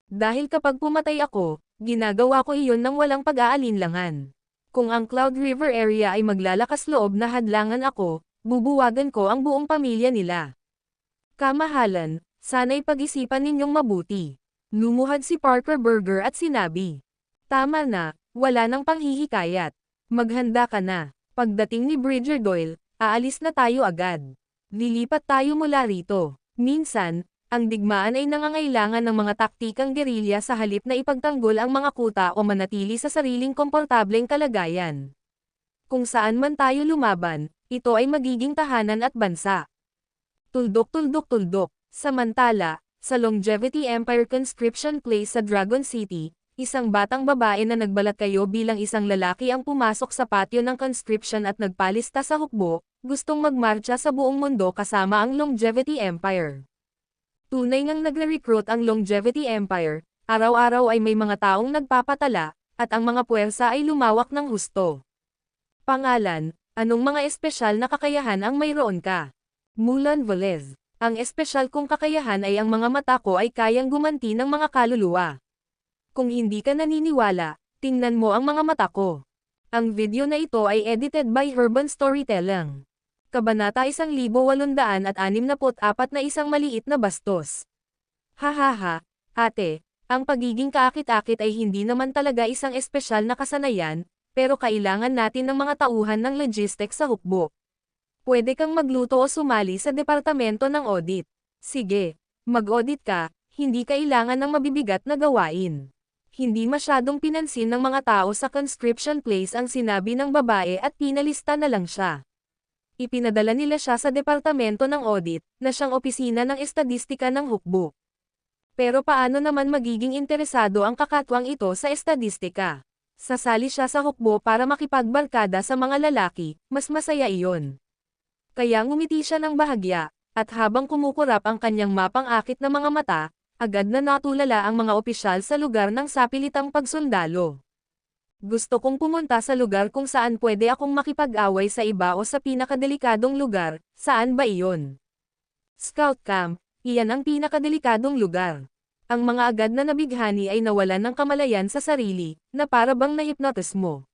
Dahil kapag pumatay ako, ginagawa ko iyon ng walang pag-aalinlangan. Kung ang Cloud River area ay maglalakas loob na hadlangan ako, bubuwagan ko ang buong pamilya nila. Kamahalan, sana'y pag-isipan ninyong mabuti. Lumuhad si Parker Burger at sinabi. Tama na, wala nang panghihikayat. Maghanda ka na. Pagdating ni Bridger Doyle, aalis na tayo agad. Lilipat tayo mula rito. Minsan, ang digmaan ay nangangailangan ng mga taktikang gerilya sa halip na ipagtanggol ang mga kuta o manatili sa sariling komportableng kalagayan. Kung saan man tayo lumaban, ito ay magiging tahanan at bansa. Tuldok-tuldok-tuldok. Samantala, sa Longevity Empire Conscription Place sa Dragon City, Isang batang babae na nagbalat kayo bilang isang lalaki ang pumasok sa patio ng conscription at nagpalista sa hukbo, gustong magmarcha sa buong mundo kasama ang Longevity Empire. Tunay ngang nagre-recruit ang Longevity Empire, araw-araw ay may mga taong nagpapatala, at ang mga puwersa ay lumawak ng husto. Pangalan, anong mga espesyal na kakayahan ang mayroon ka? Mulan Velez. Ang espesyal kong kakayahan ay ang mga mata ko ay kayang gumanti ng mga kaluluwa. Kung hindi ka naniniwala, tingnan mo ang mga mata ko. Ang video na ito ay edited by Urban Storytelling. Kabanata 1864 na isang maliit na bastos. Hahaha, ate, ang pagiging kaakit-akit ay hindi naman talaga isang espesyal na kasanayan, pero kailangan natin ng mga tauhan ng logistics sa hukbo. Pwede kang magluto o sumali sa departamento ng audit. Sige, mag-audit ka, hindi kailangan ng mabibigat na gawain. Hindi masyadong pinansin ng mga tao sa conscription place ang sinabi ng babae at pinalista na lang siya. Ipinadala nila siya sa departamento ng audit, na siyang opisina ng estadistika ng hukbo. Pero paano naman magiging interesado ang kakatwang ito sa estadistika? Sasali siya sa hukbo para makipagbarkada sa mga lalaki, mas masaya iyon. Kaya ngumiti siya ng bahagya, at habang kumukurap ang kanyang mapang-akit na mga mata, agad na natulala ang mga opisyal sa lugar ng sapilitang pagsundalo. Gusto kong pumunta sa lugar kung saan pwede akong makipag-away sa iba o sa pinakadelikadong lugar, saan ba iyon? Scout Camp, iyan ang pinakadelikadong lugar. Ang mga agad na nabighani ay nawalan ng kamalayan sa sarili, na para bang nahipnotis mo.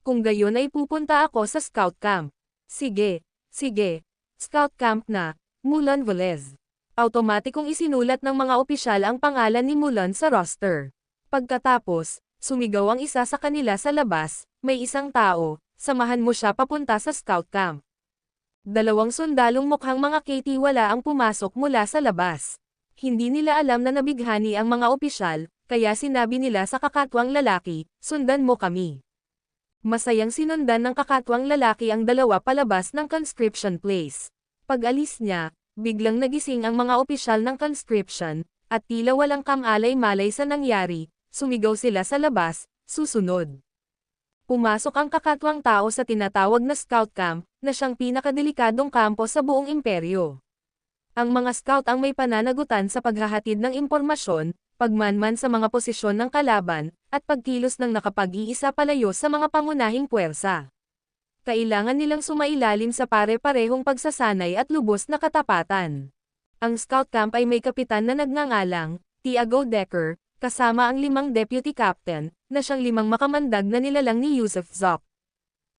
Kung gayon ay pupunta ako sa Scout Camp. Sige, sige, Scout Camp na, Mulan Velez. Automatikong isinulat ng mga opisyal ang pangalan ni Mulan sa roster. Pagkatapos, sumigaw ang isa sa kanila sa labas, may isang tao, samahan mo siya papunta sa Scout Camp. Dalawang sundalong mukhang mga katiwala ang pumasok mula sa labas. Hindi nila alam na nabighani ang mga opisyal, kaya sinabi nila sa kakatwang lalaki, sundan mo kami. Masayang sinundan ng kakatwang lalaki ang dalawa palabas ng conscription place. Pag-alis niya, biglang nagising ang mga opisyal ng conscription, at tila walang kamalay-malay sa nangyari, sumigaw sila sa labas, susunod. Pumasok ang kakatwang tao sa tinatawag na Scout Camp, na siyang pinakadelikadong kampo sa buong imperyo. Ang mga scout ang may pananagutan sa paghahatid ng impormasyon, pagmanman sa mga posisyon ng kalaban, at pagkilos ng nakapag-iisa palayo sa mga pangunahing puwersa. Kailangan nilang sumailalim sa pare-parehong pagsasanay at lubos na katapatan. Ang Scout Camp ay may kapitan na nagngangalang, Tiago Decker, kasama ang 5 deputy captain, na siyang 5 makamandag na nilalang ni Yusuf Zoc.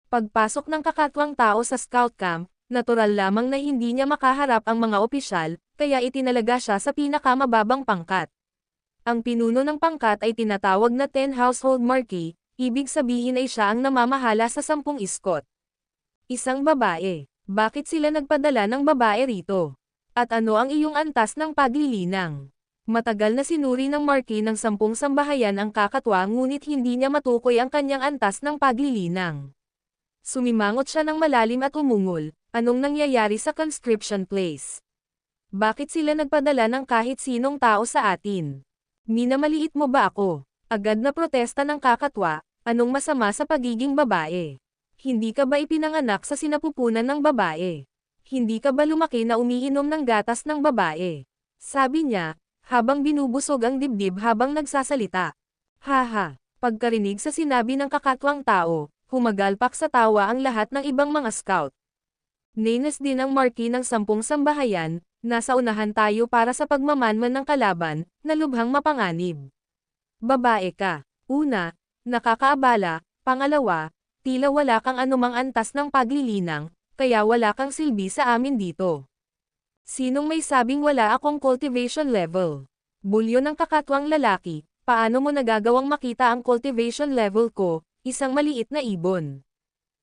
Pagpasok ng kakatwang tao sa Scout Camp, natural lamang na hindi niya makaharap ang mga opisyal, kaya itinalaga siya sa pinakamababang pangkat. Ang pinuno ng pangkat ay tinatawag na 10 Household Marquis, ibig sabihin ay siya ang namamahala sa 10 iskot. Isang babae. Bakit sila nagpadala ng babae rito? At ano ang iyong antas ng paglilinang? Matagal na sinuri ng Marquis ng 10 sambahayan ang kakatwa ngunit hindi niya matukoy ang kanyang antas ng paglilinang. Sumimangot siya ng malalim at umungol, anong nangyayari sa conscription place? Bakit sila nagpadala ng kahit sinong tao sa atin? Minamaliit mo ba ako? Agad na protesta ng kakatwa, anong masama sa pagiging babae? Hindi ka ba ipinanganak sa sinapupunan ng babae? Hindi ka ba lumaki na umiinom ng gatas ng babae? Sabi niya, habang binubusog ang dibdib habang nagsasalita. Haha, pagkarinig sa sinabi ng kakatwang tao, humagalpak sa tawa ang lahat ng ibang mga scout. Nainis din ang Marquis ng 10 sambahayan, nasa unahan tayo para sa pagmamanman ng kalaban, na lubhang mapanganib. Babae ka. Una, nakakaabala, pangalawa, tila wala kang anumang antas ng paglilinang, kaya wala kang silbi sa amin dito. Sinong may sabing wala akong cultivation level? Bulyo ng kakatwang lalaki, paano mo nagagawang makita ang cultivation level ko, isang maliit na ibon?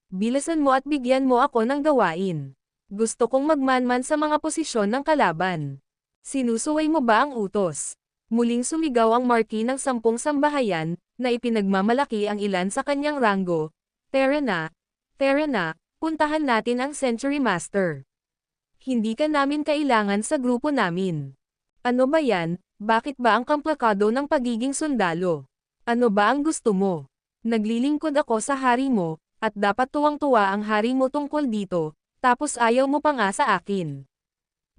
Bilasan mo at bigyan mo ako ng gawain. Gusto kong magmanman sa mga posisyon ng kalaban. Sinusuway mo ba ang utos? Muling sumigaw ang Marquis ng 10 sambahayan, na ipinagmamalaki ang ilan sa kanyang ranggo. Tara na, puntahan natin ang Century Master. Hindi ka namin kailangan sa grupo namin. Ano ba yan, bakit ba ang komplikado ng pagiging sundalo? Ano ba ang gusto mo? Naglilingkod ako sa hari mo, at dapat tuwang-tuwa ang hari mo tungkol dito, tapos ayaw mo pa nga sa akin.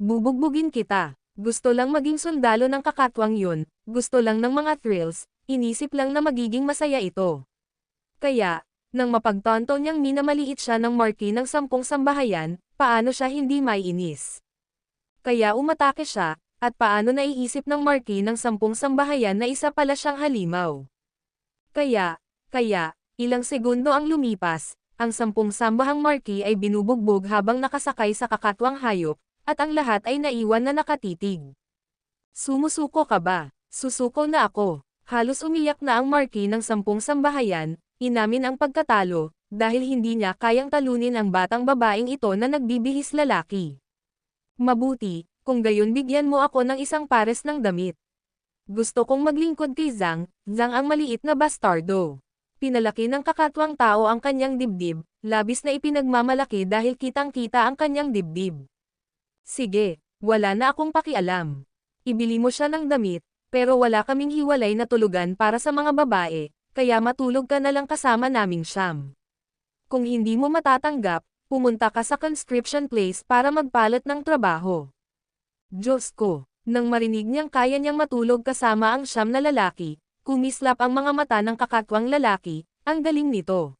Bubugbugin kita. Gusto lang maging sundalo ng kakatwang yun, gusto lang ng mga thrills, inisip lang na magiging masaya ito. Kaya, nang mapagtanto niyang minamaliit siya ng marquee ng 10 sambahayan, paano siya hindi maiinis? Kaya umatake siya, at paano naiisip ng marquee ng 10 sambahayan na isa pala siyang halimaw? Kaya, ilang segundo ang lumipas, ang 10 sambahang marquee ay binubugbog habang nakasakay sa kakatwang hayop, at ang lahat ay naiwan na nakatitig. Sumusuko ka ba? Susuko na ako. Halos umiyak na ang marquee ng 10 sambahayan, inamin ang pagkatalo, dahil hindi niya kayang talunin ang batang babaeng ito na nagbibihis lalaki. Mabuti, kung gayon bigyan mo ako ng isang pares ng damit. Gusto kong maglingkod kay Zhang ang maliit na bastardo. Pinalaki ng kakatwang tao ang kanyang dibdib, labis na ipinagmamalaki dahil kitang-kita ang kanyang dibdib. Sige, wala na akong pakialam. Ibili mo siya ng damit, pero wala kaming hiwalay na tulugan para sa mga babae, kaya matulog ka na lang kasama naming siyam. Kung hindi mo matatanggap, pumunta ka sa conscription place para magpalit ng trabaho. Diyos ko, nang marinig niyang kaya niyang matulog kasama ang siyam na lalaki, kumislap ang mga mata ng kakatwang lalaki, ang galing nito.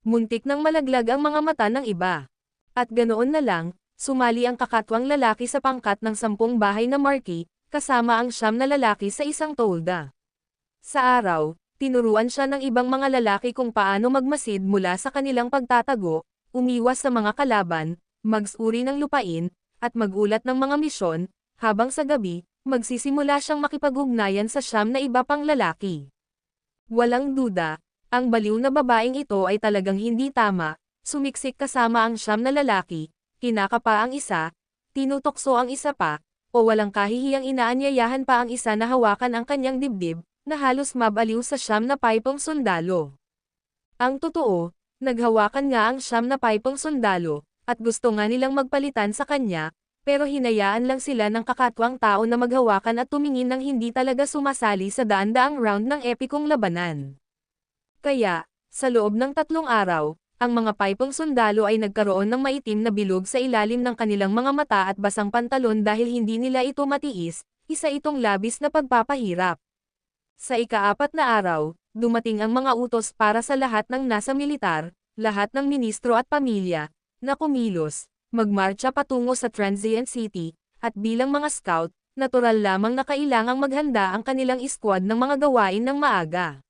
Muntik nang malaglag ang mga mata ng iba. At ganoon na lang, sumali ang kakatwang lalaki sa pangkat ng 10 bahay na marquee, kasama ang siyam na lalaki sa isang tolda. Sa araw, tinuruan siya ng ibang mga lalaki kung paano magmasid mula sa kanilang pagtatago, umiwas sa mga kalaban, magsuri ng lupain, at magulat ng mga misyon, habang sa gabi, magsisimula siyang makipag-ugnayan sa siyam na iba pang lalaki. Walang duda, ang baliw na babaeng ito ay talagang hindi tama, sumiksik kasama ang siyam na lalaki, kinakapa ang isa, tinutokso ang isa pa, o walang kahihiyang inaanyayahan pa ang isa na hawakan ang kanyang dibdib, na halos mabaliw sa siyam na paipong sundalo. Ang totoo, naghawakan nga ang siyam na paipong sundalo, at gusto nga nilang magpalitan sa kanya, pero hinayaan lang sila ng kakatwang tao na maghawakan at tumingin ng hindi talaga sumasali sa daan-daang round ng epikong labanan. Kaya, sa loob ng 3 araw, ang mga paipong sundalo ay nagkaroon ng maitim na bilog sa ilalim ng kanilang mga mata at basang pantalon dahil hindi nila ito matiis, isa itong labis na pagpapahirap. Sa ika-4 na araw, dumating ang mga utos para sa lahat ng nasa militar, lahat ng ministro at pamilya, na kumilos, magmarcha patungo sa Transient City, at bilang mga scout, natural lamang na kailangang maghanda ang kanilang squad ng mga gawain ng maaga.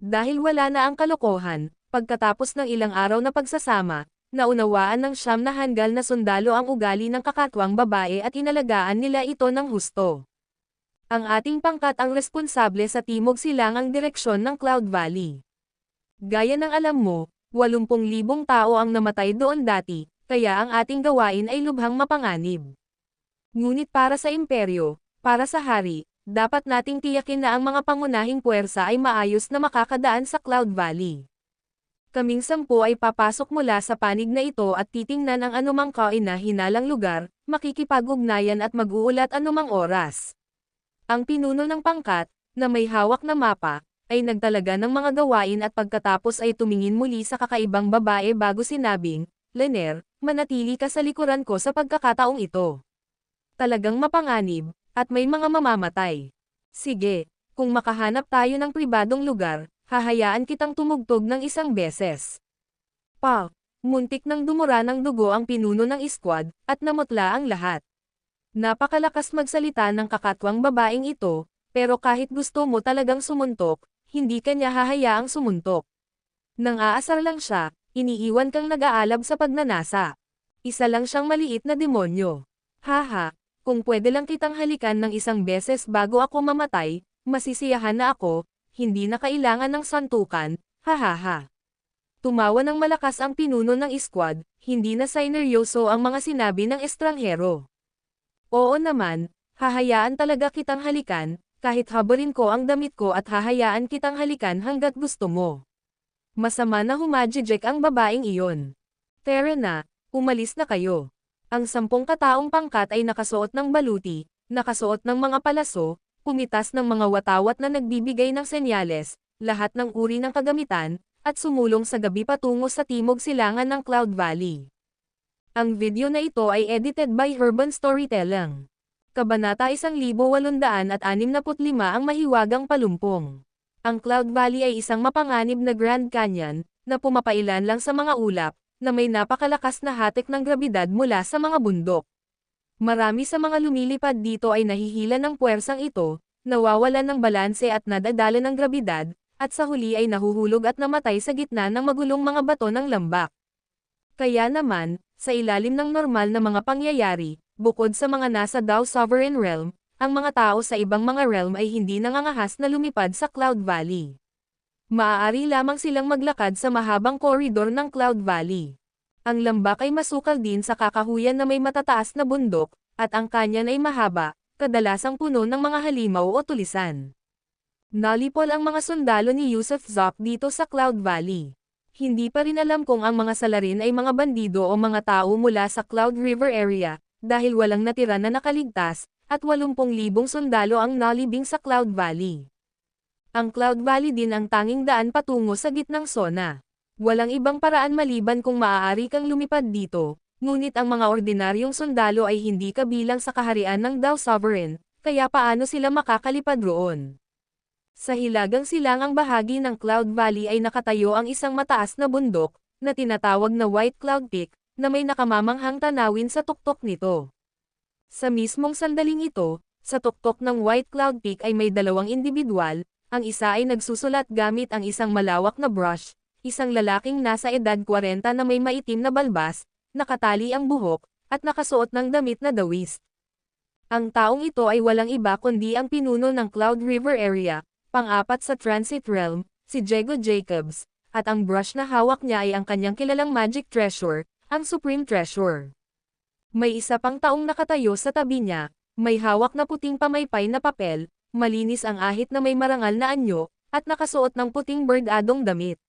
Dahil wala na ang kalokohan, pagkatapos ng ilang araw na pagsasama, naunawaan ng siyam na hanggal na sundalo ang ugali ng kakatwang babae at inalagaan nila ito ng husto. Ang ating pangkat ang responsable sa timog silangang direksyon ng Cloud Valley. Gaya ng alam mo, 80,000 tao ang namatay doon dati, kaya ang ating gawain ay lubhang mapanganib. Ngunit para sa imperyo, para sa hari, dapat nating tiyakin na ang mga pangunahing puwersa ay maayos na makakadaan sa Cloud Valley. Kaming 10 ay papasok mula sa panig na ito at titingnan ang anumang kaina-hinalang lugar, makikipag-ugnayan at mag-uulat anumang oras. Ang pinuno ng pangkat, na may hawak na mapa, ay nagtalaga ng mga gawain at pagkatapos ay tumingin muli sa kakaibang babae bago sinabing, "Lener, manatili ka sa likuran ko sa pagkakataong ito. Talagang mapanganib, at may mga mamamatay. Sige, kung makahanap tayo ng pribadong lugar, hahayaan kitang tumugtog ng isang beses." Muntik nang dumura ng dugo ang pinuno ng squad, at namutla ang lahat. Napakalakas magsalita ng kakatwang babaeng ito, pero kahit gusto mo talagang sumuntok, hindi ka niya hahayaang sumuntok. Nang aasar lang siya, iniiwan kang nag-aalab sa pagnanasa. Isa lang siyang maliit na demonyo. Haha, kung pwede lang kitang halikan ng isang beses bago ako mamatay, masisiyahan na ako, hindi na kailangan ng santukan, hahaha. Tumawa ng malakas ang pinuno ng squad, hindi na sineryoso ang mga sinabi ng estranghero. Oo naman, hahayaan talaga kitang halikan, kahit habarin ko ang damit ko at hahayaan kitang halikan hanggat gusto mo. Masama na humajijek ang babaeng iyon. Tara na, umalis na kayo. Ang 10 kataong pangkat ay nakasuot ng baluti, nakasuot ng mga palaso, pumitas ng mga watawat na nagbibigay ng senyales, lahat ng uri ng kagamitan, at sumulong sa gabi patungo sa timog silangan ng Cloud Valley. Ang video na ito ay edited by Urban Storytelling. Kabanata 1865 ang mahiwagang palumpong. Ang Cloud Valley ay isang mapanganib na Grand Canyon, na pumapailan lang sa mga ulap, na may napakalakas na hatik ng grabidad mula sa mga bundok. Marami sa mga lumilipad dito ay nahihila ng puwersang ito, nawawalan ng balanse at nadadala ng grabidad, at sa huli ay nahuhulog at namatay sa gitna ng magulong mga bato ng lambak. Kaya naman, sa ilalim ng normal na mga pangyayari, bukod sa mga nasa Dao Sovereign Realm, ang mga tao sa ibang mga realm ay hindi nangangahas na lumipad sa Cloud Valley. Maaari lamang silang maglakad sa mahabang koridor ng Cloud Valley. Ang lambak ay masukal din sa kakahuyan na may matataas na bundok, at ang kanyan ay mahaba, kadalasang puno ng mga halimaw o tulisan. Nalipol ang mga sundalo ni Yusuf Zok dito sa Cloud Valley. Hindi pa rin alam kung ang mga salarin ay mga bandido o mga tao mula sa Cloud River area, dahil walang natira na nakaligtas, at 80,000 sundalo ang nalibing sa Cloud Valley. Ang Cloud Valley din ang tanging daan patungo sa gitnang zona. Walang ibang paraan maliban kung maaari kang lumipad dito, ngunit ang mga ordinaryong sundalo ay hindi kabilang sa kaharian ng Dao Sovereign, kaya paano sila makakalipad roon? Sa hilagang silangang bahagi ng Cloud Valley ay nakatayo ang isang mataas na bundok, na tinatawag na White Cloud Peak, na may nakamamanghang tanawin sa tuktok nito. Sa mismong sandaling ito, sa tuktok ng White Cloud Peak ay may dalawang individual, ang isa ay nagsusulat gamit ang isang malawak na brush, isang lalaking nasa edad 40 na may maitim na balbas, nakatali ang buhok, at nakasuot ng damit na dawis. Ang taong ito ay walang iba kundi ang pinuno ng Cloud River area, pang-apat sa Transit Realm, si Jego Jacobs, at ang brush na hawak niya ay ang kanyang kilalang Magic Treasure, ang Supreme Treasure. May isa pang taong nakatayo sa tabi niya, may hawak na puting pamaypay na papel, malinis ang ahit na may marangal na anyo, at nakasuot ng puting bordadong damit.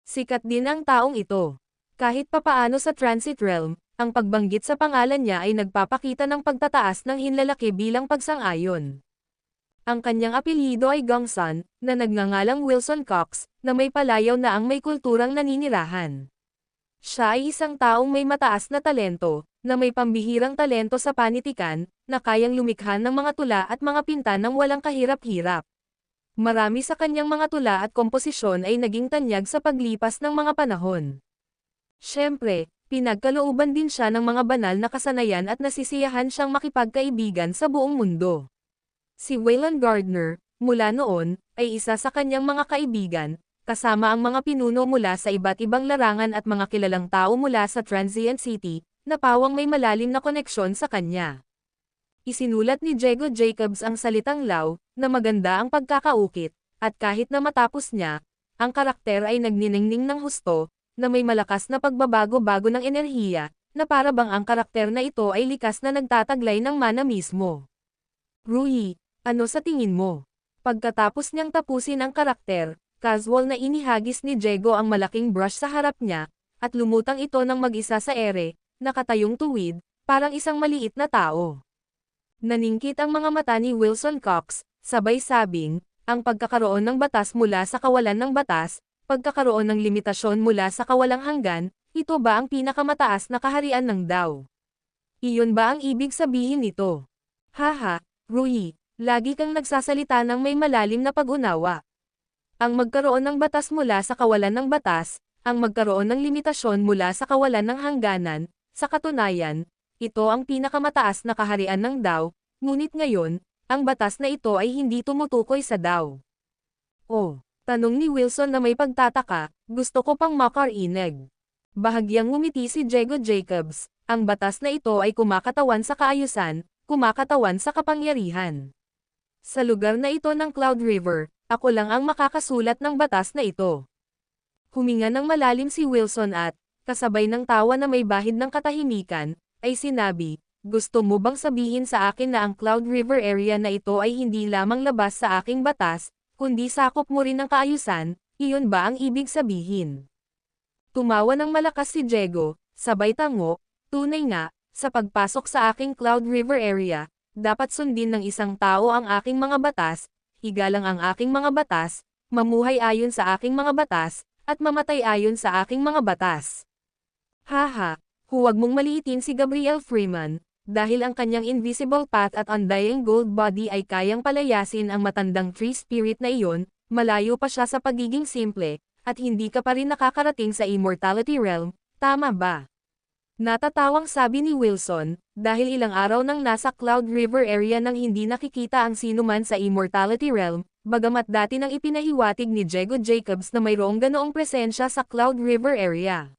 Sikat din ang taong ito. Kahit papaano sa Transit Realm, ang pagbanggit sa pangalan niya ay nagpapakita ng pagtataas ng hinlalaki bilang pagsang-ayon. Ang kanyang apelyido ay Gongsun, na nagngangalang Wilson Cox, na may palayaw na ang may kulturang naninirahan. Siya ay isang taong may mataas na talento, na may pambihirang talento sa panitikan, na kayang lumikha ng mga tula at mga pinta ng walang kahirap-hirap. Marami sa kanyang mga tula at komposisyon ay naging tanyag sa paglipas ng mga panahon. Siyempre, pinagkalooban din siya ng mga banal na kasanayan at nasisiyahan siyang makipagkaibigan sa buong mundo. Si Waylon Gardner, mula noon, ay isa sa kanyang mga kaibigan, kasama ang mga pinuno mula sa iba't ibang larangan at mga kilalang tao mula sa Transient City, na pawang may malalim na koneksyon sa kanya. Isinulat ni Jego Jacobs ang salitang Lao, na maganda ang pagkakaukit, at kahit na matapos niya, ang karakter ay nagniningning ng husto, na may malakas na pagbabago-bago ng enerhiya, na para bang ang karakter na ito ay likas na nagtataglay ng mana mismo. Rui, ano sa tingin mo? Pagkatapos niyang tapusin ang karakter, casual na inihagis ni Jego ang malaking brush sa harap niya, at lumutang ito ng mag-isa sa ere, nakatayong tuwid, parang isang maliit na tao. Naningkit ang mga mata ni Wilson Cox, sabay sabing, ang pagkakaroon ng batas mula sa kawalan ng batas, pagkakaroon ng limitasyon mula sa kawalang hanggan, ito ba ang pinakamataas na kaharian ng Dao? Iyon ba ang ibig sabihin nito? Haha, Rui. Lagi kang nagsasalita ng may malalim na pag-unawa. Ang magkaroon ng batas mula sa kawalan ng batas, ang magkaroon ng limitasyon mula sa kawalan ng hangganan, sa katunayan, ito ang pinakamataas na kaharian ng Dao, ngunit ngayon, ang batas na ito ay hindi tumutukoy sa Dao. Oh, tanong ni Wilson na may pagtataka, gusto ko pang makarinig. Bahagyang ngumiti si Jego Jacobs, ang batas na ito ay kumakatawan sa kaayusan, kumakatawan sa kapangyarihan. Sa lugar na ito ng Cloud River, ako lang ang makakasulat ng batas na ito. Huminga ng malalim si Wilson at, kasabay ng tawa na may bahid ng katahimikan, ay sinabi, gusto mo bang sabihin sa akin na ang Cloud River area na ito ay hindi lamang labas sa aking batas, kundi sakop mo rin ang kaayusan, iyon ba ang ibig sabihin? Tumawa ng malakas si Jego, sabay tango, tunay nga, sa pagpasok sa aking Cloud River area, dapat sundin ng isang tao ang aking mga batas, igalang ang aking mga batas, mamuhay ayon sa aking mga batas, at mamatay ayon sa aking mga batas. Haha, huwag mong maliitin si Gabriel Freeman, dahil ang kanyang invisible path at undying gold body ay kayang palayasin ang matandang tree spirit na iyon, malayo pa siya sa pagiging simple, at hindi ka pa rin nakakarating sa immortality realm, tama ba? Natatawang sabi ni Wilson, dahil ilang araw nang nasa Cloud River area nang hindi nakikita ang sinuman sa immortality realm, bagamat dati nang ipinahiwatig ni Diego Jacobs na mayroong ganoong presensya sa Cloud River area.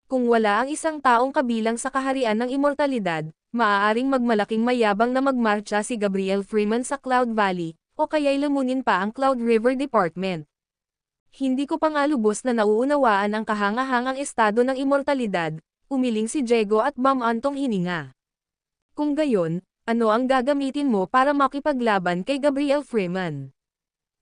Kung wala ang isang taong kabilang sa kaharian ng immortalidad, maaaring magmalaking mayabang na magmarcha si Gabriel Freeman sa Cloud Valley, o kaya'y lamunin pa ang Cloud River Department. Hindi ko pa nga lubos na nauunawaan ang kahangahangang estado ng immortalidad, umiling si Diego at bumantong hininga. Kung gayon, ano ang gagamitin mo para makipaglaban kay Gabriel Freeman?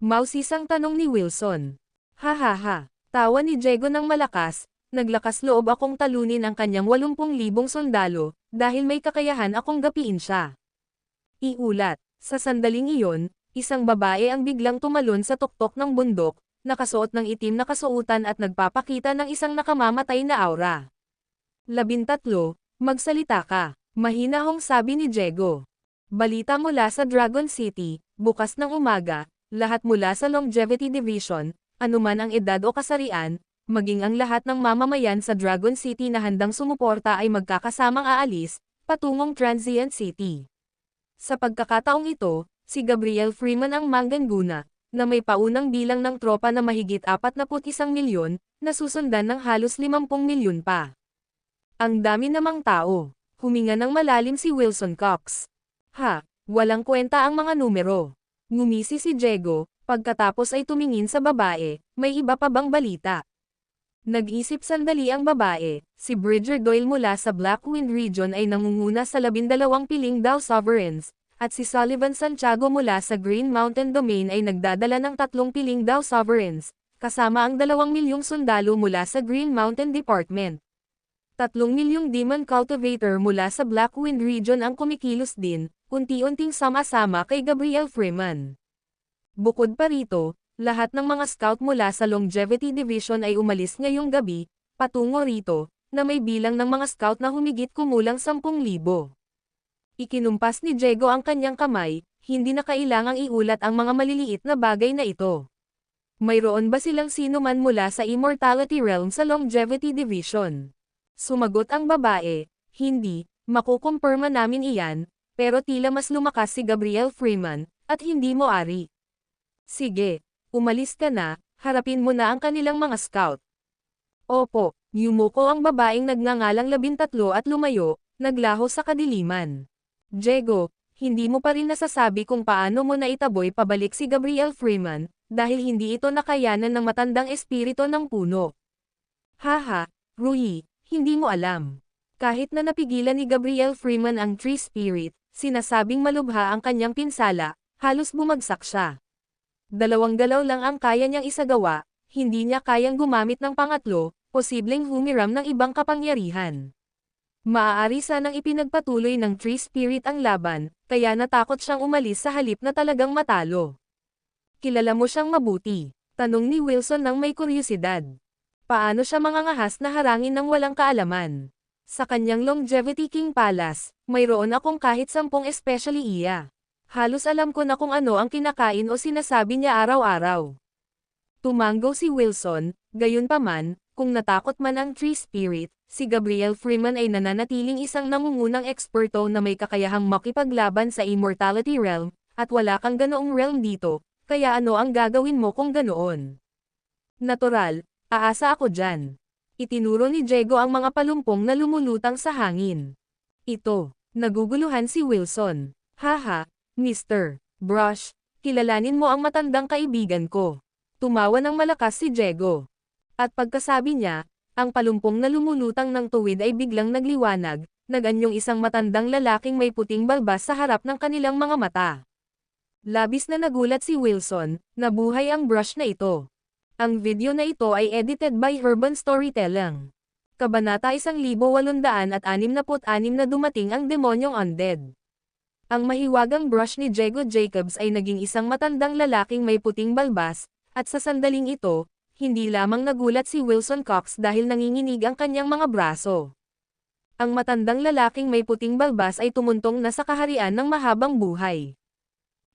Mausisang tanong ni Wilson. Hahaha, tawa ni Diego ng malakas, naglakas loob akong talunin ang kanyang 80,000 sundalo, dahil may kakayahan akong gapiin siya. Iulat, sa sandaling iyon, isang babae ang biglang tumalon sa tuktok ng bundok, nakasuot ng itim na kasuotan at nagpapakita ng isang nakamamatay na aura. 13, magsalita ka, mahinahong sabi ni Diego. Balita mula sa Dragon City, bukas ng umaga, lahat mula sa Longevity Division, anuman ang edad o kasarian, maging ang lahat ng mamamayan sa Dragon City na handang sumuporta ay magkakasamang aalis, patungong Transient City. Sa pagkakataong ito, si Gabriel Freeman ang mangganguna, na may paunang bilang ng tropa na mahigit 41 milyon, na susundan ng halos 50 milyon pa. Ang dami namang tao. Huminga ng malalim si Wilson Cox. Ha, walang kwenta ang mga numero. Ngumisi si Diego, pagkatapos ay tumingin sa babae, may iba pa bang balita? Nag-isip sandali ang babae, si Bridger Doyle mula sa Blackwind Region ay nangunguna sa 12 piling Dao Sovereigns, at si Sullivan Santiago mula sa Green Mountain Domain ay nagdadala ng 3 piling Dao Sovereigns, kasama ang 2 milyong sundalo mula sa Green Mountain Department. 3 milyong Demon Cultivator mula sa Blackwind Region ang kumikilos din, unti-unting sama-sama kay Gabriel Freeman. Bukod pa rito, lahat ng mga scout mula sa Longevity Division ay umalis ngayong gabi, patungo rito, na may bilang ng mga scout na humigit kumulang 10,000. Ikinumpas ni Diego ang kanyang kamay, hindi na kailangang iulat ang mga maliliit na bagay na ito. Mayroon ba silang sinuman mula sa Immortality Realm sa Longevity Division? Sumagot ang babae, hindi, makukumpirma namin iyan, pero tila mas lumakas si Gabriel Freeman, at hindi mo ari. Sige, umalis ka na, harapin mo na ang kanilang mga scout. Opo, yumuko ang babaeng nagngangalang 13 at lumayo, naglaho sa kadiliman. Diego, hindi mo pa rin nasasabi kung paano mo naitaboy pabalik si Gabriel Freeman, dahil hindi ito nakayanan ng matandang espiritu ng puno. Haha, Rui. Hindi mo alam. Kahit na napigilan ni Gabriel Freeman ang Tree Spirit, sinasabing malubha ang kanyang pinsala, halos bumagsak siya. 2 galaw lang ang kaya niyang isagawa, hindi niya kayang gumamit ng pangatlo, posibleng humiram ng ibang kapangyarihan. Maaari sanang ipinagpatuloy ng Tree Spirit ang laban, kaya natakot siyang umalis sa halip na talagang matalo. Kilala mo siyang mabuti? Tanong ni Wilson nang may kuryosidad. Paano siya mangangahas na harangin ng walang kaalaman? Sa kanyang Longevity King Palace, mayroon akong kahit 10 especially iya. Halos alam ko na kung ano ang kinakain o sinasabi niya araw-araw. Tumango si Wilson, gayunpaman, kung natakot man ang Tree Spirit, si Gabriel Freeman ay nananatiling isang nangungunang eksperto na may kakayahang makipaglaban sa Immortality Realm, at wala kang ganoong realm dito, kaya ano ang gagawin mo kung ganoon? Natural. Aasa ako dyan. Itinuro ni Diego ang mga palumpong na lumulutang sa hangin. Ito, naguguluhan si Wilson. Haha, Mr. Brush, kilalanin mo ang matandang kaibigan ko. Tumawa ng malakas si Diego. At pagkasabi niya, ang palumpong na lumulutang ng tuwid ay biglang nagliwanag, naganyong isang matandang lalaking may puting balbas sa harap ng kanilang mga mata. Labis na nagulat si Wilson, nabuhay ang brush na ito. Ang video na ito ay edited by Urban Storytelling. Kabanata 1866 na dumating ang demonyong undead. Ang mahiwagang brush ni Diego Jacobs ay naging isang matandang lalaking may puting balbas, at sa sandaling ito, hindi lamang nagulat si Wilson Cox dahil nanginginig ang kanyang mga braso. Ang matandang lalaking may puting balbas ay tumuntong na sa kaharian ng mahabang buhay.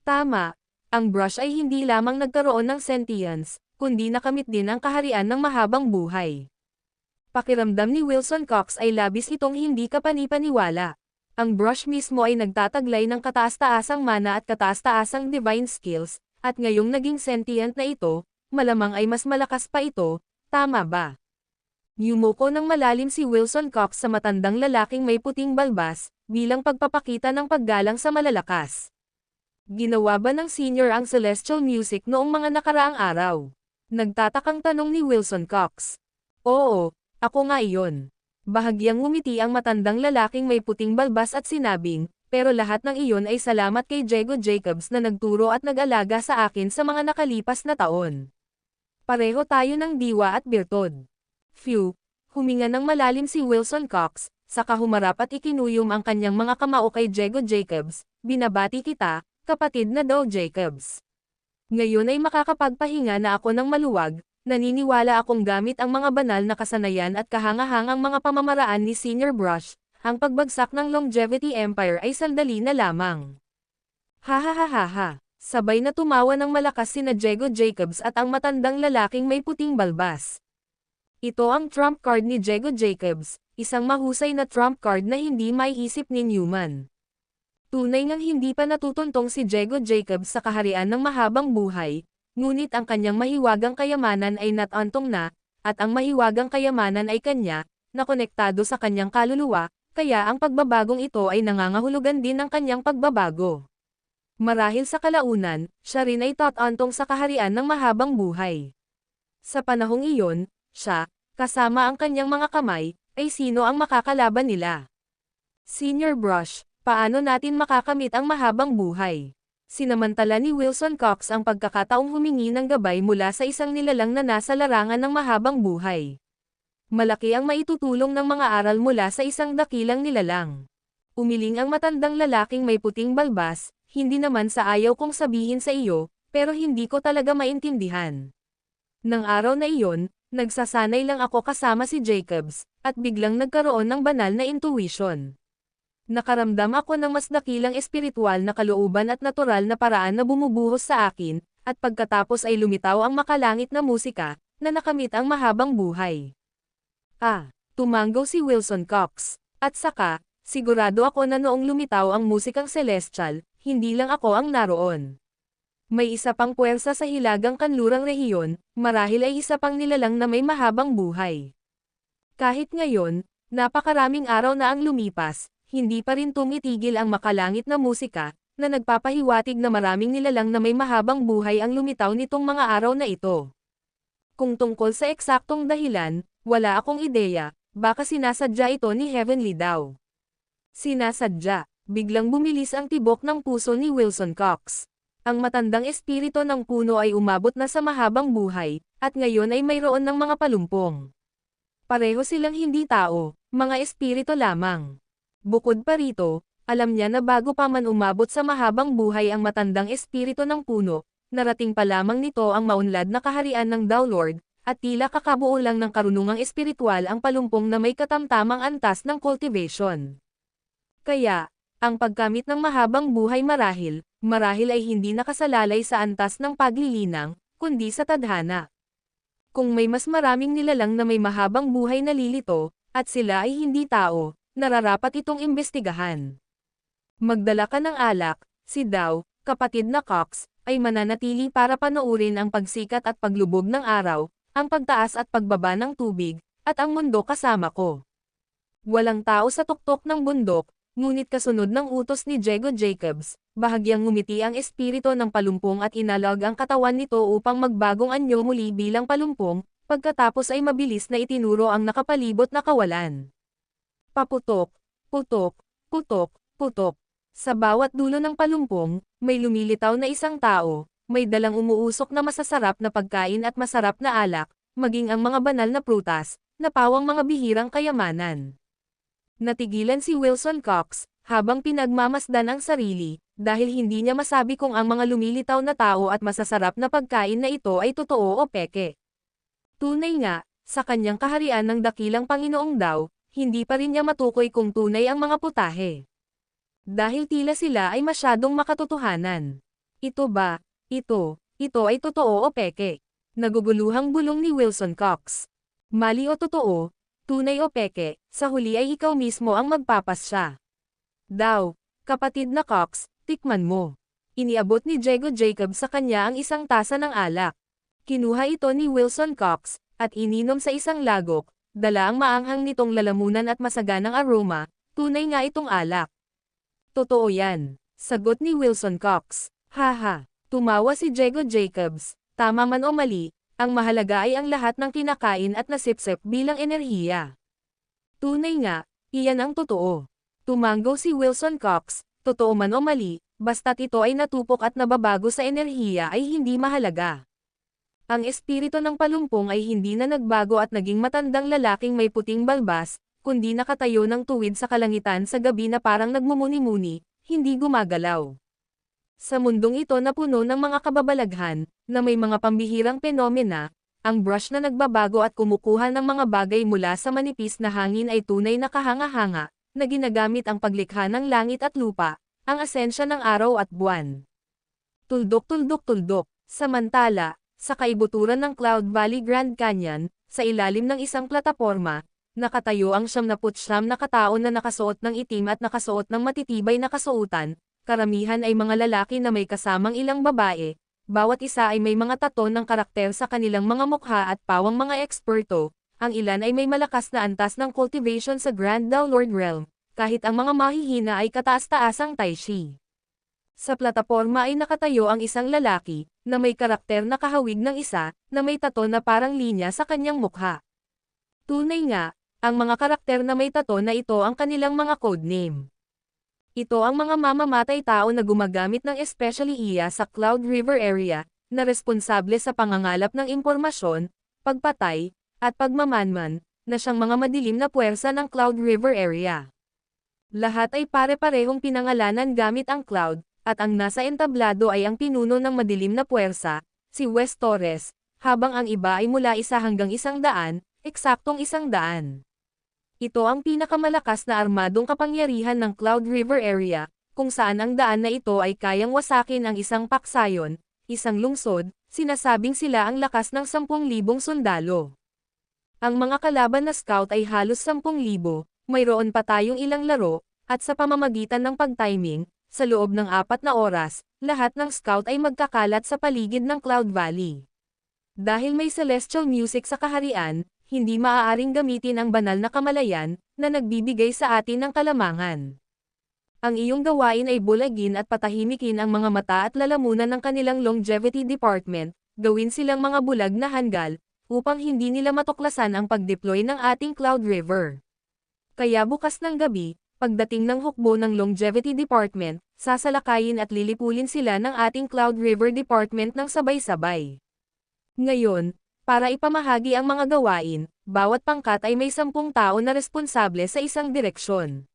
Tama, ang brush ay hindi lamang nagkaroon ng sentience, kundi nakamit din ang kaharian ng mahabang buhay. Pakiramdam ni Wilson Cox ay labis itong hindi kapanipaniwala. Ang brush mismo ay nagtataglay ng kataas-taasang mana at kataas-taasang divine skills, at ngayong naging sentient na ito, malamang ay mas malakas pa ito, tama ba? Yumuko ng malalim si Wilson Cox sa matandang lalaking may puting balbas, bilang pagpapakita ng paggalang sa malalakas. Ginawa ba ng senior ang celestial music noong mga nakaraang araw? Nagtatakang tanong ni Wilson Cox. Oo, ako nga iyon. Bahagyang ngumiti ang matandang lalaking may puting balbas at sinabing, pero lahat ng iyon ay salamat kay Diego Jacobs na nagturo at nag-alaga sa akin sa mga nakalipas na taon. Pareho tayo ng diwa at birtod. Phew, huminga ng malalim si Wilson Cox, saka humarap at ikinuyom ang kanyang mga kamao kay Diego Jacobs, binabati kita, kapatid na daw Jacobs. Ngayon ay makakapagpahinga na ako ng maluwag. Naniniwala akong gamit ang mga banal na kasanayan at kahangahangang mga pamamaraan ni Senior Brush, ang pagbagsak ng Longevity Empire ay sandali na lamang. Ha. Sabay na tumawa ng malakas sina Diego Jacobs at ang matandang lalaking may puting balbas. Ito ang trump card ni Diego Jacobs, isang mahusay na trump card na hindi maiisip ni Newman. Tunay ngang hindi pa natutuntong si Diego Jacobs sa kaharian ng mahabang buhay. Ngunit ang kanyang mahiwagang kayamanan ay natantong na, at ang mahiwagang kayamanan ay kanya, na konektado sa kanyang kaluluwa, kaya ang pagbabagong ito ay nangangahulugan din ng kanyang pagbabago. Marahil sa kalaunan, siya rin ay tatantong sa kaharian ng mahabang buhay. Sa panahong iyon, siya, kasama ang kanyang mga kamay, ay sino ang makakalaban nila? Senior Brush, paano natin makakamit ang mahabang buhay? Sinamantala ni Wilson Cox ang pagkakataong humingi ng gabay mula sa isang nilalang na nasa larangan ng mahabang buhay. Malaki ang maitutulong ng mga aral mula sa isang dakilang nilalang. Umiling ang matandang lalaking may puting balbas, hindi naman sa ayaw kong sabihin sa iyo, pero hindi ko talaga maintindihan. Nang araw na iyon, nagsasanay lang ako kasama si Jacobs, at biglang nagkaroon ng banal na intuition. Nakaramdam ako ng mas dakilang espiritual na kalooban at natural na paraan na bumubuhos sa akin, at pagkatapos ay lumitaw ang makalangit na musika, na nakamit ang mahabang buhay. Tumanggaw si Wilson Cox. At saka, sigurado ako na noong lumitaw ang musikang celestial, hindi lang ako ang naroon. May isa pang puwersa sa hilagang kanlurang rehiyon, marahil ay isa pang nilalang na may mahabang buhay. Kahit ngayon, napakaraming araw na ang lumipas, hindi pa rin tumitigil ang makalangit na musika, na nagpapahiwatig na maraming nilalang na may mahabang buhay ang lumitaw nitong mga araw na ito. Kung tungkol sa eksaktong dahilan, wala akong ideya, baka sinasadya ito ni Heavenly daw. Sinasadya, biglang bumilis ang tibok ng puso ni Wilson Cox. Ang matandang espiritu ng puno ay umabot na sa mahabang buhay, at ngayon ay mayroon ng mga palumpong. Pareho silang hindi tao, mga espiritu lamang. Bukod pa rito, alam niya na bago pa man umabot sa mahabang buhay ang matandang espiritu ng puno, narating pa lamang nito ang maunlad na kaharian ng Downlord, at tila kakabuo lang ng karunungang espiritual ang palumpong na may katamtamang antas ng cultivation. Kaya, ang pagkamit ng mahabang buhay marahil ay hindi nakasalalay sa antas ng paglilinang, kundi sa tadhana. Kung may mas maraming nilalang na may mahabang buhay na lilito, at sila ay hindi tao, nararapat itong imbestigahan. Magdala ka ng alak, si Dow, kapatid na Cox, ay mananatili para panoorin ang pagsikat at paglubog ng araw, ang pagtaas at pagbaba ng tubig, at ang mundo kasama ko. Walang tao sa tuktok ng bundok, ngunit kasunod ng utos ni Diego Jacobs, bahagyang ngumiti ang espiritu ng palumpong at inalag ang katawan nito upang magbagong anyo muli bilang palumpong, pagkatapos ay mabilis na itinuro ang nakapalibot na kawalan. Paputok, putok, putok, putok. Sa bawat dulo ng palumpong, may lumilitaw na isang tao, may dalang umuusok na masasarap na pagkain at masarap na alak, maging ang mga banal na prutas, na pawang mga bihirang kayamanan. Natigilan si Wilson Cox, habang pinagmamasdan ang sarili, dahil hindi niya masabi kung ang mga lumilitaw na tao at masasarap na pagkain na ito ay totoo o peke. Tunay nga, sa kanyang kaharian ng dakilang Panginoong daw, hindi pa rin niya matukoy kung tunay ang mga putahe. Dahil tila sila ay masyadong makatotohanan. Ito ba? Ito ay totoo o peke? Naguguluhang bulong ni Wilson Cox. Mali o totoo, tunay o peke, sa huli ay ikaw mismo ang magpapasya. Daw, kapatid na Cox, tikman mo. Iniabot ni Diego Jacob sa kanya ang isang tasa ng alak. Kinuha ito ni Wilson Cox, at ininom sa isang lagok, dala ang maanghang nitong lalamunan at masaganang aroma, tunay nga itong alak. Totoo yan, sagot ni Wilson Cox. Haha, tumawa si Diego Jacobs, tama man o mali, ang mahalaga ay ang lahat ng kinakain at nasipsip bilang enerhiya. Tunay nga, iyan ang totoo. Tumanggo si Wilson Cox, totoo man o mali, basta't ito ay natupok at nababago sa enerhiya ay hindi mahalaga. Ang espiritu ng palumpong ay hindi na nagbago at naging matandang lalaking may puting balbas, kundi nakatayo ng tuwid sa kalangitan sa gabi na parang nagmumuni-muni, hindi gumagalaw. Sa mundong ito na puno ng mga kababalaghan, na may mga pambihirang penomena, ang brush na nagbabago at kumukuha ng mga bagay mula sa manipis na hangin ay tunay na kahanga-hanga, na ginagamit ang paglikha ng langit at lupa, ang asensya ng araw at buwan. Tuldok-tuldok-tuldok, samantala, sa kaibuturan ng Cloud Valley Grand Canyon, sa ilalim ng isang plataporma, nakatayo ang 79 na katao na nakasuot ng itim at nakasuot ng matitibay na kasuotan, karamihan ay mga lalaki na may kasamang ilang babae, bawat isa ay may mga tato ng karakter sa kanilang mga mukha at pawang mga eksperto, ang ilan ay may malakas na antas ng cultivation sa Grand Downward Realm, kahit ang mga mahihina ay kataas-taasang Taishi. Sa plataporma ay nakatayo ang isang lalaki, na may karakter na kahawig ng isa, na may tato na parang linya sa kanyang mukha. Tunay nga, ang mga karakter na may tato na ito ang kanilang mga codename. Ito ang mga mamamatay tao na gumagamit ng especially iya sa Cloud River area, na responsable sa pangangalap ng impormasyon, pagpatay, at pagmamanman, na siyang mga madilim na puwersa ng Cloud River area. Lahat ay pare-parehong pinangalanan gamit ang Cloud, at ang nasa entablado ay ang pinuno ng madilim na puwersa, si Wes Torres, habang ang iba ay mula 1 hanggang 100, eksaktong 100. Ito ang pinakamalakas na armadong kapangyarihan ng Cloud River area, kung saan ang daan na ito ay kayang wasakin ang isang paksayon, isang lungsod, sinasabing sila ang lakas ng 10,000 sundalo. Ang mga kalaban na scout ay halos 10,000, mayroon pa tayong ilang laro, at sa pamamagitan ng pag-timing, sa loob ng 4 na oras, lahat ng scout ay magkakalat sa paligid ng Cloud Valley. Dahil may celestial music sa kaharian, hindi maaaring gamitin ang banal na kamalayan, na nagbibigay sa atin ng kalamangan. Ang iyong gawain ay bulagin at patahimikin ang mga mata at lalamunan ng kanilang longevity department, gawin silang mga bulag na hanggal, upang hindi nila matuklasan ang pag-deploy ng ating Cloud River. Kaya bukas ng gabi, pagdating ng hukbo ng longevity department, sasalakayin at lilipulin sila ng ating Cloud River Department ng sabay-sabay. Ngayon, para ipamahagi ang mga gawain, bawat pangkat ay may 10 tao na responsable sa isang direksyon.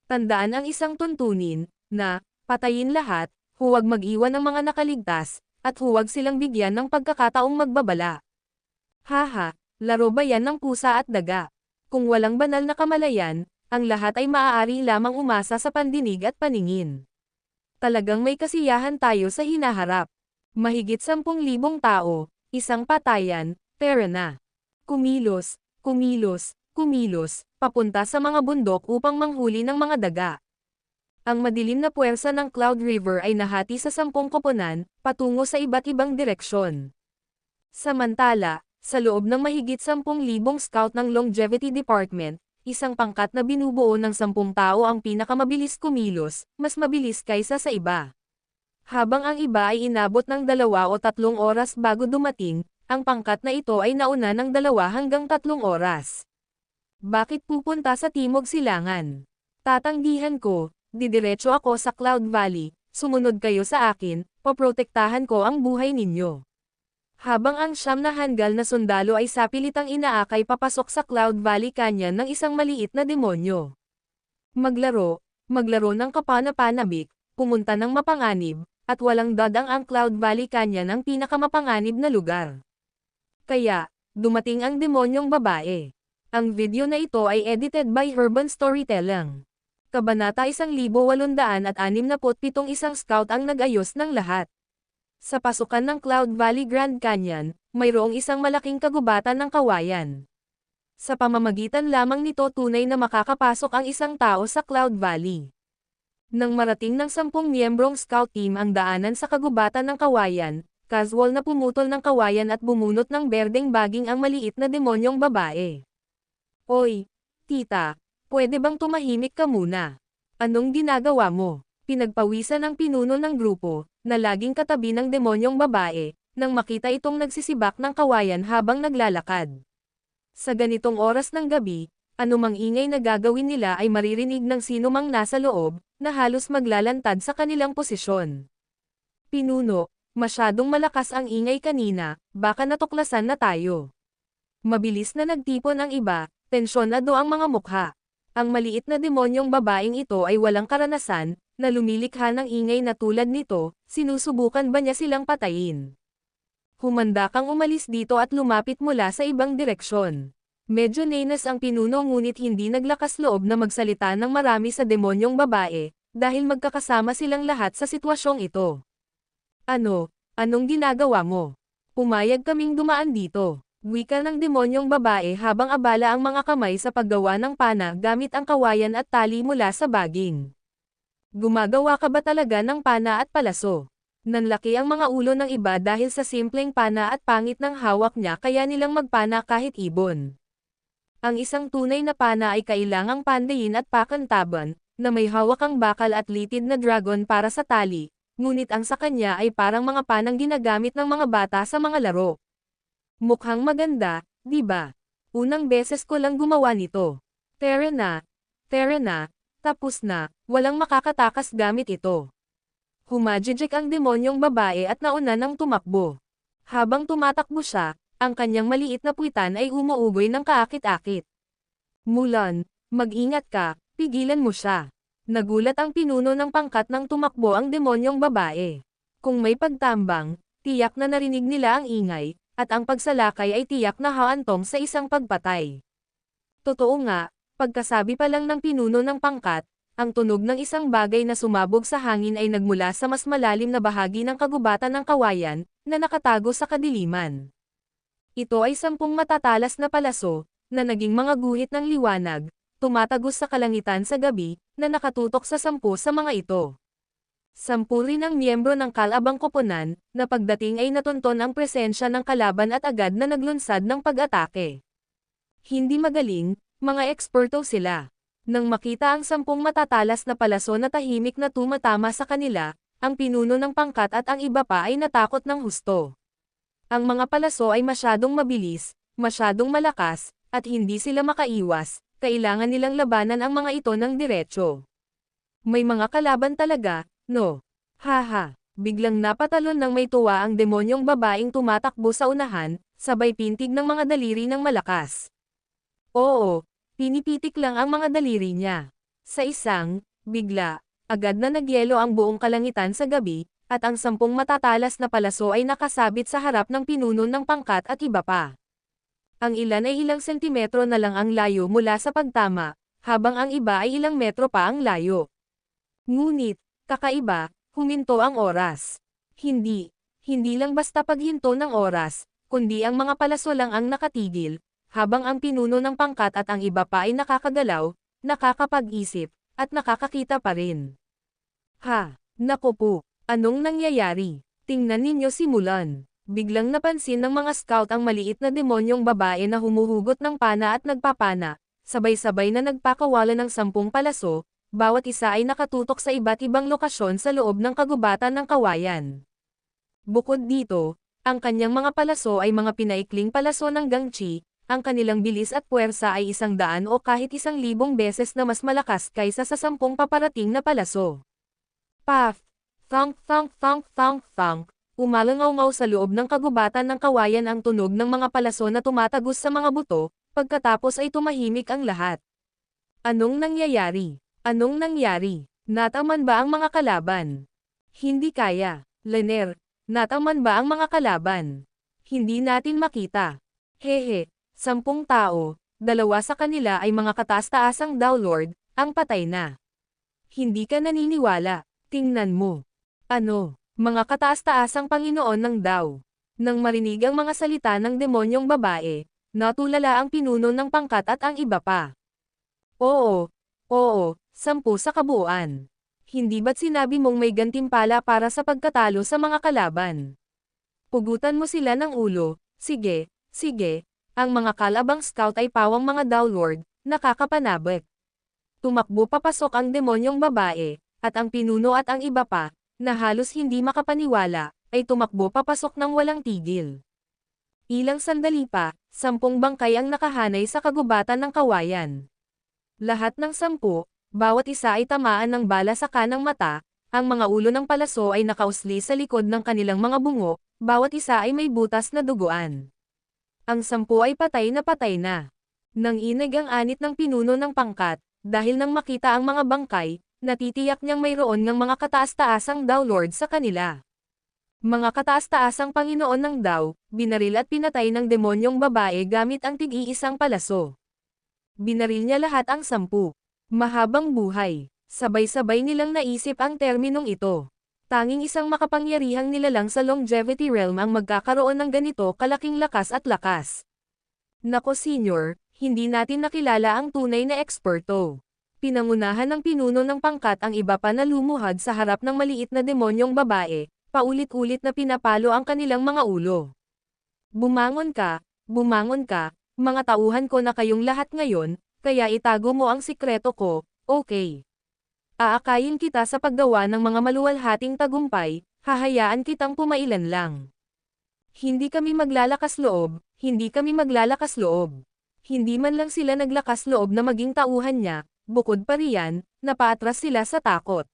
Tandaan ang isang tuntunin, na, patayin lahat, huwag mag-iwan ng mga nakaligtas, at huwag silang bigyan ng pagkakataong magbabala. Haha, laro ba yan ng pusa at daga? Kung walang banal na kamalayan, ang lahat ay maaari lamang umasa sa pandinig at paningin. Talagang may kasiyahan tayo sa hinaharap. Mahigit 10,000 tao, isang patayan, pera na. Kumilos, kumilos, kumilos, papunta sa mga bundok upang manghuli ng mga daga. Ang madilim na puwersa ng Cloud River ay nahati sa 10 koponan, patungo sa iba't ibang direksyon. Samantala, sa loob ng mahigit 10,000 scout ng Longevity Department, isang pangkat na binubuo ng 10 tao ang pinakamabilis kumilos, mas mabilis kaysa sa iba. Habang ang iba ay inabot ng 2 o 3 oras bago dumating, ang pangkat na ito ay nauna ng 2 hanggang 3 oras. Bakit pupunta sa Timog Silangan? Tatanggihan ko, didiretso ako sa Cloud Valley, sumunod kayo sa akin, poprotektahan ko ang buhay ninyo. Habang ang 9 na hanggal na sundalo ay sapilitang inaakay papasok sa Cloud Valley Canyon ng isang maliit na demonyo. Maglaro, Maglaro ng kapana-panabik, pumunta ng mapanganib, at walang dadang ang Cloud Valley Canyon ang pinakamapanganib na lugar. Kaya, dumating ang demonyong babae. Ang video na ito ay edited by Urban Storytelling. Kabanata 1867 isang scout ang nag-ayos ng lahat. Sa pasukan ng Cloud Valley Grand Canyon, mayroong isang malaking kagubatan ng kawayan. Sa pamamagitan lamang nito tunay na makakapasok ang isang tao sa Cloud Valley. Nang marating ng 10 miyembrong scout team ang daanan sa kagubatan ng kawayan, casual na pumutol ng kawayan at bumunot ng berdeng baging ang maliit na demonyong babae. Oy, tita, pwede bang tumahimik ka muna? Anong ginagawa mo? Pinagpawisan ng pinuno ng grupo, na laging katabi ng demonyong babae, nang makita itong nagsisibak ng kawayan habang naglalakad. Sa ganitong oras ng gabi, anumang ingay na gagawin nila ay maririnig ng sinumang nasa loob, na halos maglalantad sa kanilang posisyon. Pinuno, masyadong malakas ang ingay kanina, baka natuklasan na tayo. Mabilis na nagtipon ang iba, tensyonado ang mga mukha. Ang maliit na demonyong babaeng ito ay walang karanasan, na lumilikha ng ingay na tulad nito, sinusubukan ba niya silang patayin? Humanda kang umalis dito at lumapit mula sa ibang direksyon. Medyo nenas ang pinuno ngunit hindi naglakas loob na magsalita ng marami sa demonyong babae, dahil magkakasama silang lahat sa sitwasyong ito. Anong ginagawa mo? Pumayag kaming dumaan dito. Wika ng demonyong babae habang abala ang mga kamay sa paggawa ng pana gamit ang kawayan at tali mula sa baging. Gumagawa ka ba talaga ng pana at palaso? Nanlaki ang mga ulo ng iba dahil sa simpleng pana at pangit ng hawak niya kaya nilang magpana kahit ibon. Ang isang tunay na pana ay kailangang pandayin at pakantaban, na may hawak ang bakal at litid na dragon para sa tali, ngunit ang sa kanya ay parang mga panang ginagamit ng mga bata sa mga laro. Mukhang maganda, di ba? Unang beses ko lang gumawa nito. Tara na, tapos na, walang makakatakas gamit ito. Humajijik ang demonyong babae at nauna nang tumakbo. Habang tumatakbo siya, ang kanyang maliit na puwitan ay umuugoy ng kaakit-akit. Mulan, mag-ingat ka, pigilan mo siya. Nagulat ang pinuno ng pangkat nang tumakbo ang demonyong babae. Kung may pagtambang, tiyak na narinig nila ang ingay, at ang pagsalakay ay tiyak na haantong sa isang pagpatay. Totoo nga, pagkasabi pa lang ng pinuno ng pangkat, ang tunog ng isang bagay na sumabog sa hangin ay nagmula sa mas malalim na bahagi ng kagubatan ng kawayan, na nakatago sa kadiliman. Ito ay 10 matatalas na palaso, na naging mga guhit ng liwanag, tumatagos sa kalangitan sa gabi, na nakatutok sa 10 sa mga ito. 10 rin ang miyembro ng Kalabang Koponan, na pagdating ay natunton ang presensya ng kalaban at agad na naglunsad ng pag-atake. Hindi magaling, mga eksperto sila. Nang makita ang 10 matatalas na palaso na tahimik na tumatama sa kanila, ang pinuno ng pangkat at ang iba pa ay natakot ng husto. Ang mga palaso ay masyadong mabilis, masyadong malakas, at hindi sila makaiwas, kailangan nilang labanan ang mga ito ng diretso. May mga kalaban talaga, no? Haha, biglang napatalon ng may tuwa ang demonyong babaeng tumatakbo sa unahan, sabay pintig ng mga daliri ng malakas. Oo, pinipitik lang ang mga daliri niya. Sa isang, bigla, agad na nagyelo ang buong kalangitan sa gabi, at ang 10 matatalas na palaso ay nakasabit sa harap ng pinuno ng pangkat at iba pa. Ang ilan ay ilang sentimetro na lang ang layo mula sa pagtama, habang ang iba ay ilang metro pa ang layo. Ngunit, kakaiba, huminto ang oras. Hindi lang basta paghinto ng oras, kundi ang mga palaso lang ang nakatigil, habang ang pinuno ng pangkat at ang iba pa ay nakakagalaw, nakakapag-isip, at nakakakita pa rin. Naku po, anong nangyayari? Tingnan ninyo si Mulan. Biglang napansin ng mga scout ang maliit na demonyong babae na humuhugot ng pana at nagpapana, sabay-sabay na nagpakawala ng 10 palaso, bawat isa ay nakatutok sa iba't ibang lokasyon sa loob ng kagubatan ng kawayan. Bukod dito, ang kanyang mga palaso ay mga pinaikling palaso ng gangchi, ang kanilang bilis at puwersa ay 100 o kahit 1,000 beses na mas malakas kaysa sa 10 paparating na palaso. Paf! Thunk thunk thunk thunk thunk! Umalangaw-ngaw sa loob ng kagubatan ng kawayan ang tunog ng mga palaso na tumatagos sa mga buto, pagkatapos ay tumahimik ang lahat. Anong nangyayari? Anong nangyari? Nataman ba ang mga kalaban? Hindi kaya. Lanner, nataman ba ang mga kalaban? Hindi natin makita. Hehe, 10 tao, 2 sa kanila ay mga kataas-taasang Dowlord, ang patay na. Hindi ka naniniwala. Tingnan mo. Ano, mga kataas-taasang Panginoon ng Daw. Nang marinig ang mga salita ng demonyong babae, natulala ang pinuno ng pangkat at ang iba pa. Oo, 10 sa kabuuan. Hindi ba't sinabi mong may gantimpala para sa pagkatalo sa mga kalaban? Pugutan mo sila ng ulo, sige, sige, ang mga kalabang scout ay pawang mga Dowlord, nakakapanabik. Tumakbo papasok ang demonyong babae, at ang pinuno at ang iba pa, na halos hindi makapaniwala, ay tumakbo papasok ng walang tigil. Ilang sandali pa, 10 bangkay ang nakahanay sa kagubatan ng kawayan. Lahat ng 10, bawat isa ay tamaan ng bala sa kanang mata, ang mga ulo ng palaso ay nakausli sa likod ng kanilang mga bungo, bawat isa ay may butas na duguan. Ang 10 ay patay na. Nang inig ang anit ng pinuno ng pangkat, dahil nang makita ang mga bangkay, natitiyak niyang mayroon ng mga kataas-taasang Dowlord sa kanila. Mga kataas-taasang Panginoon ng Daw, binaril at pinatay ng demonyong babae gamit ang tig-iisang palaso. Binaril niya lahat ang 10. Mahabang buhay. Sabay-sabay nilang naisip ang terminong ito. Tanging isang makapangyarihang nilalang sa Longevity Realm ang magkakaroon ng ganito kalaking lakas at lakas. Nako Senior, hindi natin nakilala ang tunay na eksperto. Pinangunahan ng pinuno ng pangkat ang iba pa na lumuhad sa harap ng maliit na demonyong babae, paulit-ulit na pinapalo ang kanilang mga ulo. Bumangon ka, mga tauhan ko na kayong lahat ngayon, kaya itago mo ang sikreto ko, okay? Aakayin kita sa paggawa ng mga maluwalhating tagumpay, hahayaan kitang pumailan lang. Hindi kami maglalakas loob. Hindi man lang sila naglakas loob na maging tauhan niya, bukod pa riyan, napaatras sila sa takot.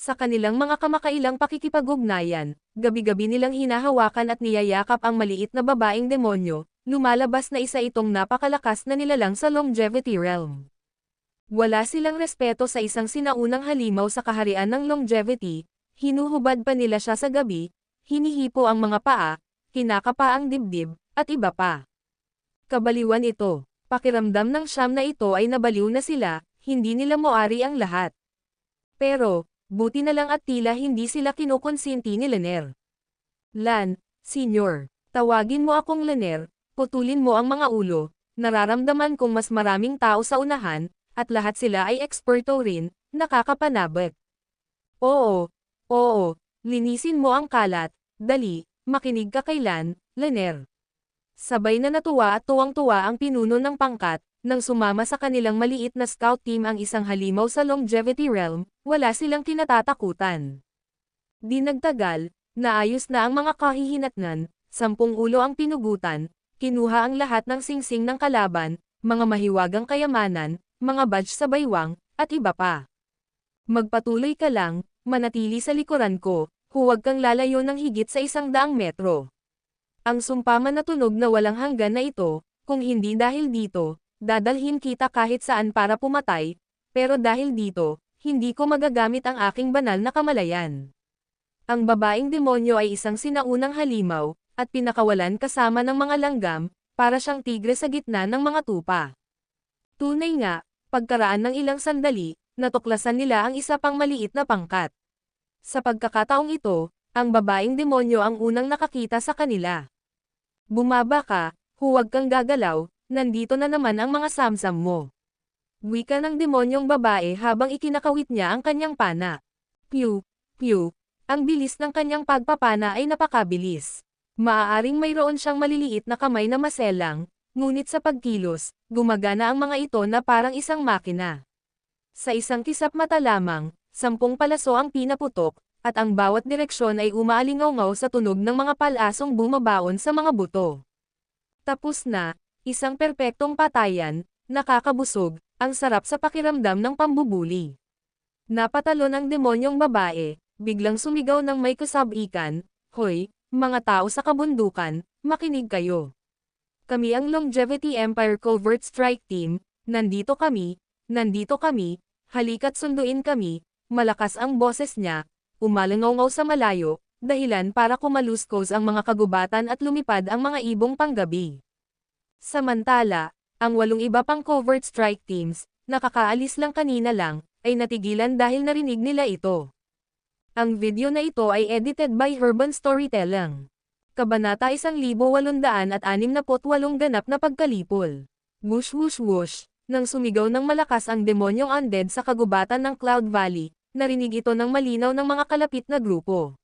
Sa kanilang mga kamakailang pakikipag-ugnayan, gabi-gabi nilang hinahawakan at niyayakap ang maliit na babaeng demonyo, lumalabas na isa itong napakalakas na nilalang sa Longevity Realm. Wala silang respeto sa isang sinaunang halimaw sa kaharian ng Longevity, hinuhubad pa nila siya sa gabi, hinihipo ang mga paa, kinakapa ang dibdib, at iba pa. Kabaliwan ito. Pakiramdam ng siyam na ito ay nabaliw na sila, hindi nila moari ang lahat. Pero, buti na lang at tila hindi sila kinukonsinti ni Lanner. Lan, Senior, tawagin mo akong Lanner, putulin mo ang mga ulo, nararamdaman kong mas maraming tao sa unahan, at lahat sila ay eksperto rin, nakakapanabik. Oo, linisin mo ang kalat, dali, makinig ka kay Lan, Lanner. Sabay na natuwa at tuwang-tuwa ang pinuno ng pangkat, nang sumama sa kanilang maliit na scout team ang isang halimaw sa Longevity Realm, wala silang kinatatakutan. Di nagtagal, naayos na ang mga kahihinatnan, 10 ulo ang pinugutan, kinuha ang lahat ng singsing ng kalaban, mga mahiwagang kayamanan, mga badge sa baywang, at iba pa. Magpatuloy ka lang, manatili sa likuran ko, huwag kang lalayo ng higit sa 100 metro. Ang sumpaman na tunog na walang hanggan na ito, kung hindi dahil dito, dadalhin kita kahit saan para pumatay, pero dahil dito, hindi ko magagamit ang aking banal na kamalayan. Ang babaeng demonyo ay isang sinaunang halimaw, at pinakawalan kasama ng mga langgam, para siyang tigre sa gitna ng mga tupa. Tunay nga, pagkaraan ng ilang sandali, natuklasan nila ang isa pang maliit na pangkat. Sa pagkakataong ito, ang babaeng demonyo ang unang nakakita sa kanila. Bumaba ka, huwag kang gagalaw, nandito na naman ang mga samsam mo. Wika ng demonyong babae habang ikinakawit niya ang kanyang pana. Pew, ang bilis ng kanyang pagpapana ay napakabilis. Maaaring mayroon siyang maliliit na kamay na maselang, ngunit sa pagkilos, gumagana ang mga ito na parang isang makina. Sa isang kisap mata lamang, 10 palaso ang pinaputok, at ang bawat direksyon ay umaalingaw sa tunog ng mga palasong bumabaon sa mga buto. Tapos na, isang perpektong patayan, nakakabusog, ang sarap sa pakiramdam ng pambubuli. Napatalon ang demonyong babae, biglang sumigaw ng may kasabikan, "Hoy, mga tao sa kabundukan, makinig kayo. Kami ang Longevity Empire Covert Strike Team, nandito kami, Halika't sunduin kami, malakas ang boses niya, umalangaw sa malayo, dahilan para kumaluskos ang mga kagubatan at lumipad ang mga ibong panggabi. Samantala, ang 8 iba pang covert strike teams, nakakaalis lang kanina lang, ay natigilan dahil narinig nila ito. Ang video na ito ay edited by Urban Storytelling. Kabanata 1868 ganap na pagkalipol. Whoosh whoosh whoosh, nang sumigaw ng malakas ang demonyong undead sa kagubatan ng Cloud Valley, narinig ito ng malinaw ng mga kalapit na grupo.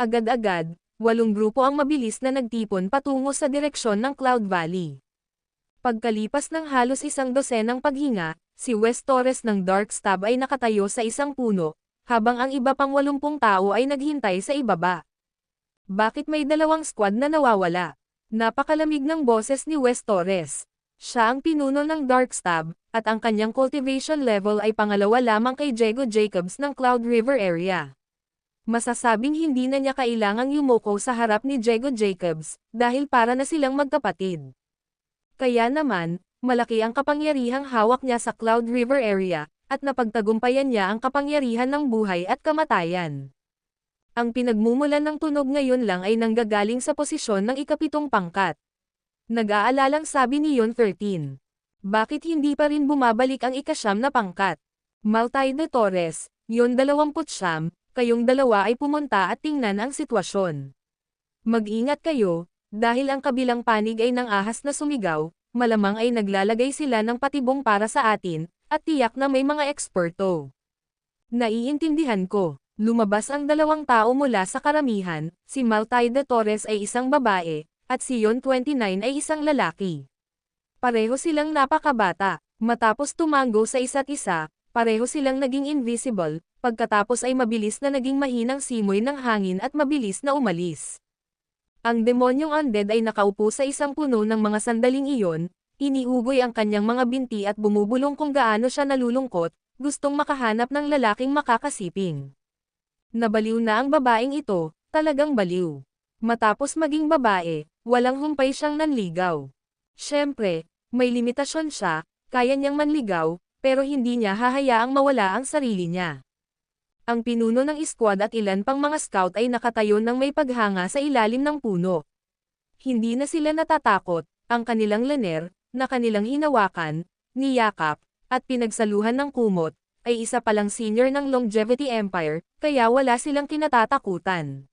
Agad-agad, 8 grupo ang mabilis na nagtipon patungo sa direksyon ng Cloud Valley. Pagkalipas ng halos 12 paghinga, si Wes Torres ng Darkstab ay nakatayo sa isang puno, habang ang iba pang 80 tao ay naghintay sa ibaba. Bakit may 2 squad na nawawala? Napakalamig ng boses ni Wes Torres. Siya ang pinuno ng Darkstab, at ang kanyang cultivation level ay pangalawa lamang kay Diego Jacobs ng Cloud River area. Masasabing hindi na niya kailangang yumuko sa harap ni Diego Jacobs, dahil para na silang magkapatid. Kaya naman, malaki ang kapangyarihang hawak niya sa Cloud River area, at napagtagumpayan niya ang kapangyarihan ng buhay at kamatayan. Ang pinagmumulan ng tunog ngayon lang ay nanggagaling sa posisyon ng ikapitong pangkat. Nag-aalalang sabi ni Yon 13. Bakit hindi pa rin bumabalik ang ika-9 na pangkat? Maltay de Torres, Yon 29, kayong dalawa ay pumunta at tingnan ang sitwasyon. Mag-ingat kayo, dahil ang kabilang panig ay nang ahas na sumigaw, malamang ay naglalagay sila ng patibong para sa atin, at tiyak na may mga eksperto. Naiintindihan ko. Lumabas ang 2 tao mula sa karamihan, si Maltay de Torres ay isang babae, at si Yon 29 ay isang lalaki. Pareho silang napakabata. Matapos tumango sa isa't isa, pareho silang naging invisible, pagkatapos ay mabilis na naging mahinang simoy ng hangin at mabilis na umalis. Ang demonyong undead ay nakaupo sa isang puno ng mga sandaling iyon, iniugoy ang kanyang mga binti at bumubulong kung gaano siya nalulungkot, gustong makahanap ng lalaking makakasiping. Nabaliw na ang babaeng ito, talagang baliw. Matapos maging babae, walang humpay siyang nanligaw. Siyempre, may limitasyon siya, kaya niyang manligaw, pero hindi niya hahayaang mawala ang sarili niya. Ang pinuno ng squad at ilan pang mga scout ay nakatayo ng may paghanga sa ilalim ng puno. Hindi na sila natatakot, ang kanilang laner, na kanilang hinawakan, niyakap, at pinagsaluhan ng kumot, ay isa palang senior ng Longevity Empire, kaya wala silang kinatatakutan.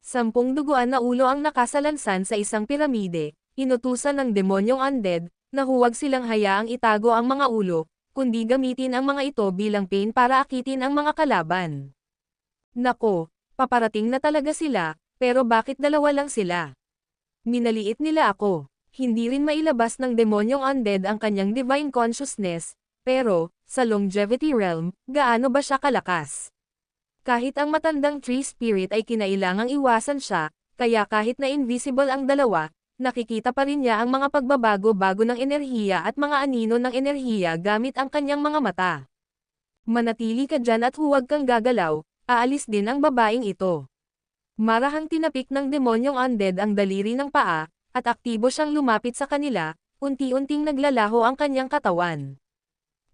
10 duguan na ulo ang nakasalansan sa isang piramide, inutusan ng demonyong undead, na huwag silang hayaang itago ang mga ulo, kundi gamitin ang mga ito bilang pain para akitin ang mga kalaban. Nako, paparating na talaga sila, pero bakit 2 lang sila? Minaliit nila ako. Hindi rin mailabas ng demonyong undead ang kanyang divine consciousness, pero, sa Longevity Realm, gaano ba siya kalakas? Kahit ang matandang tree spirit ay kinailangang iwasan siya, kaya kahit na invisible ang 2, nakikita pa rin niya ang mga pagbabago-bago ng enerhiya at mga anino ng enerhiya gamit ang kanyang mga mata. Manatili ka dyan at huwag kang gagalaw, aalis din ang babaeng ito. Marahang tinapik ng demonyong undead ang daliri ng paa, at aktibo siyang lumapit sa kanila, unti-unting naglalaho ang kanyang katawan.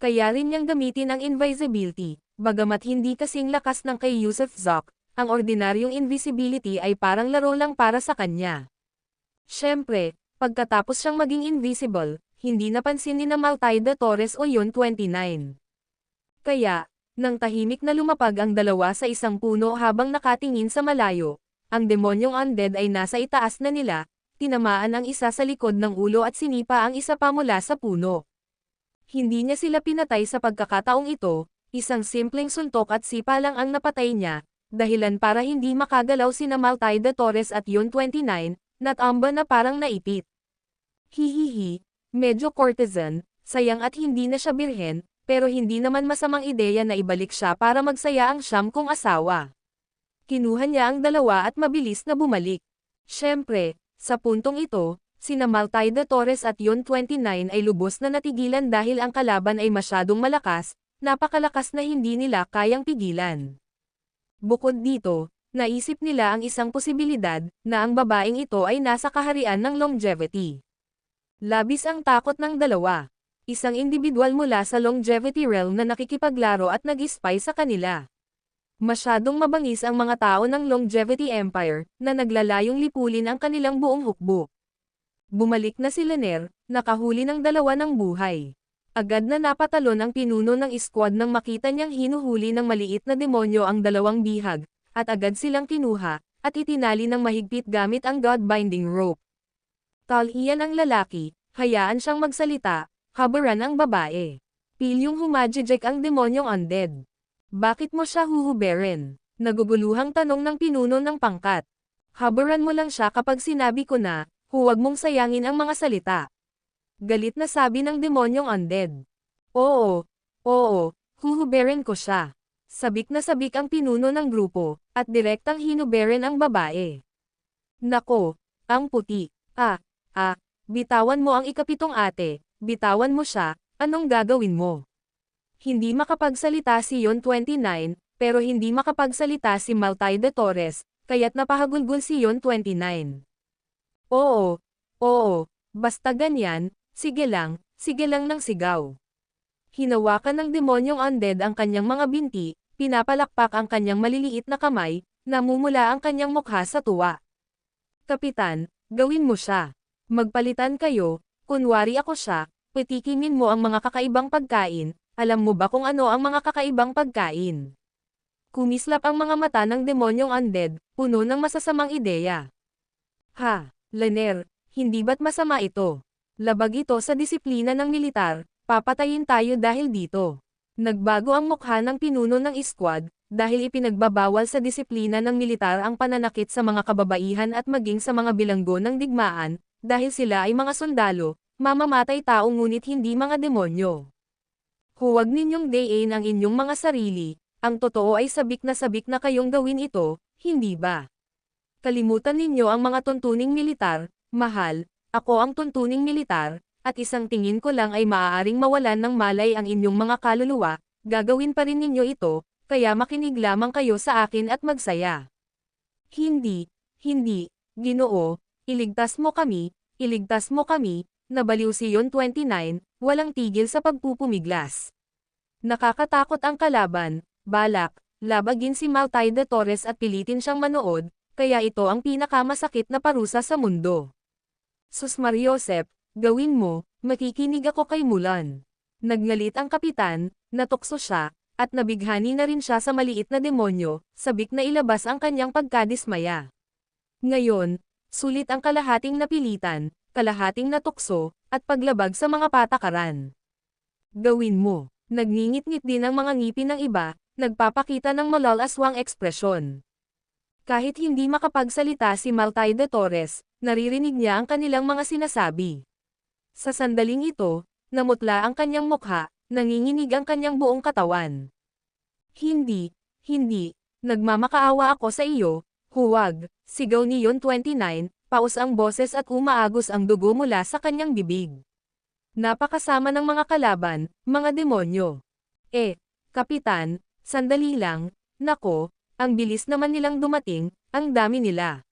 Kaya rin niyang gamitin ang invisibility. Bagamat hindi kasing lakas ng kay Yusuf Zok, ang ordinaryong invisibility ay parang laro lang para sa kanya. Siyempre, pagkatapos siyang maging invisible, hindi napansin ni na Maltay de Torres o Yon 29. Kaya, nang tahimik na lumapag ang 2 sa isang puno habang nakatingin sa malayo, ang demonyong undead ay nasa itaas na nila, tinamaan ang isa sa likod ng ulo at sinipa ang isa pa mula sa puno. Hindi niya sila pinatay sa pagkakataong ito. Isang simpleng suntok at sipa lang ang napatay niya, dahilan para hindi makagalaw sina Maltay de Torres at Yon 29, natamba na parang naipit. Hihihi, medyo courtesan, sayang at hindi na siya birhen, pero hindi naman masamang ideya na ibalik siya para magsaya ang 9 kong asawa. Kinuha niya ang 2 at mabilis na bumalik. Siyempre, sa puntong ito, sina Maltay de Torres at Yon 29 ay lubos na natigilan dahil ang kalaban ay masyadong malakas, napakalakas na hindi nila kayang pigilan. Bukod dito, naisip nila ang isang posibilidad, na ang babaeng ito ay nasa kaharian ng Longevity. Labis ang takot ng 2. Isang individual mula sa longevity realm na nakikipaglaro at nag-spy sa kanila. Masyadong mabangis ang mga tao ng Longevity Empire, na naglalayong lipulin ang kanilang buong hukbo. Bumalik na si Lanner, nakahuli ng dalawa ng buhay. Agad na napatalon ang pinuno ng squad nang makita niyang hinuhuli ng maliit na demonyo ang dalawang bihag, at agad silang kinuha, at itinali ng mahigpit gamit ang God-binding rope. Tal-iyan ang lalaki, hayaan siyang magsalita, habaran ang babae. Pilyong humajijek ang demonyong undead. Bakit mo siya huhuberin? Naguguluhang tanong ng pinuno ng pangkat. Habaran mo lang siya kapag sinabi ko na, huwag mong sayangin ang mga salita. Galit na sabi ng demonyong undead. Oo, huhuberin ko siya. Sabik na sabik ang pinuno ng grupo, at direktang hinuberin ang babae. Nako, ang puti. Bitawan mo ang ikapitong ate, bitawan mo siya, anong gagawin mo? Hindi makapagsalita si Yon 29, pero hindi makapagsalita si Maltay de Torres, kaya't napahagulgul si Yon 29. Oo, basta ganyan, sige lang ng sigaw. Hinawakan ng demonyong undead ang kanyang mga binti, pinapalakpak ang kanyang maliliit na kamay, namumula ang kanyang mukha sa tuwa. Kapitan, gawin mo siya. Magpalitan kayo, kunwari ako siya, petikimin mo ang mga kakaibang pagkain. Alam mo ba kung ano ang mga kakaibang pagkain? Kumislap ang mga mata ng demonyong undead, puno ng masasamang ideya. Lanner, hindi ba't masama ito? Labag ito sa disiplina ng militar, papatayin tayo dahil dito. Nagbago ang mukha ng pinuno ng squad, dahil ipinagbabawal sa disiplina ng militar ang pananakit sa mga kababaihan at maging sa mga bilanggo ng digmaan, dahil sila ay mga sundalo, mamamatay tao ngunit hindi mga demonyo. Huwag ninyong dayin ang inyong mga sarili, ang totoo ay sabik na kayong gawin ito, hindi ba? Kalimutan ninyo ang mga tuntuning militar, mahal, ako ang tuntuning militar, at isang tingin ko lang ay maaaring mawalan ng malay ang inyong mga kaluluwa, gagawin pa rin ninyo ito, kaya makinig lamang kayo sa akin at magsaya. Hindi, Ginoo, iligtas mo kami, nabaliw si Yon 29, walang tigil sa pagpupumiglas. Nakakatakot ang kalaban, balak, labagin si Maltay de Torres at pilitin siyang manood, kaya ito ang pinakamasakit na parusa sa mundo. Sus Mariosep, gawin mo, makikinig ako kay Mulan. Nagngalit ang kapitan, natukso siya, at nabighani na rin siya sa maliit na demonyo, sabik na ilabas ang kanyang pagkadismaya. Ngayon, sulit ang kalahating napilitan, kalahating natukso, at paglabag sa mga patakaran. Gawin mo. Nagngingit-ngit din ang mga ngipin ng iba, nagpapakita ng malalaswang ekspresyon. Kahit hindi makapagsalita si Maltay de Torres, naririnig niya ang kanilang mga sinasabi. Sa sandaling ito, namutla ang kanyang mukha, nanginginig ang kanyang buong katawan. Hindi, nagmamakaawa ako sa iyo, huwag, sigaw ni Yon 29, paus ang boses at umaagos ang dugo mula sa kanyang bibig. Napakasama ng mga kalaban, mga demonyo. Kapitan, sandali lang, nako, ang bilis naman nilang dumating, ang dami nila.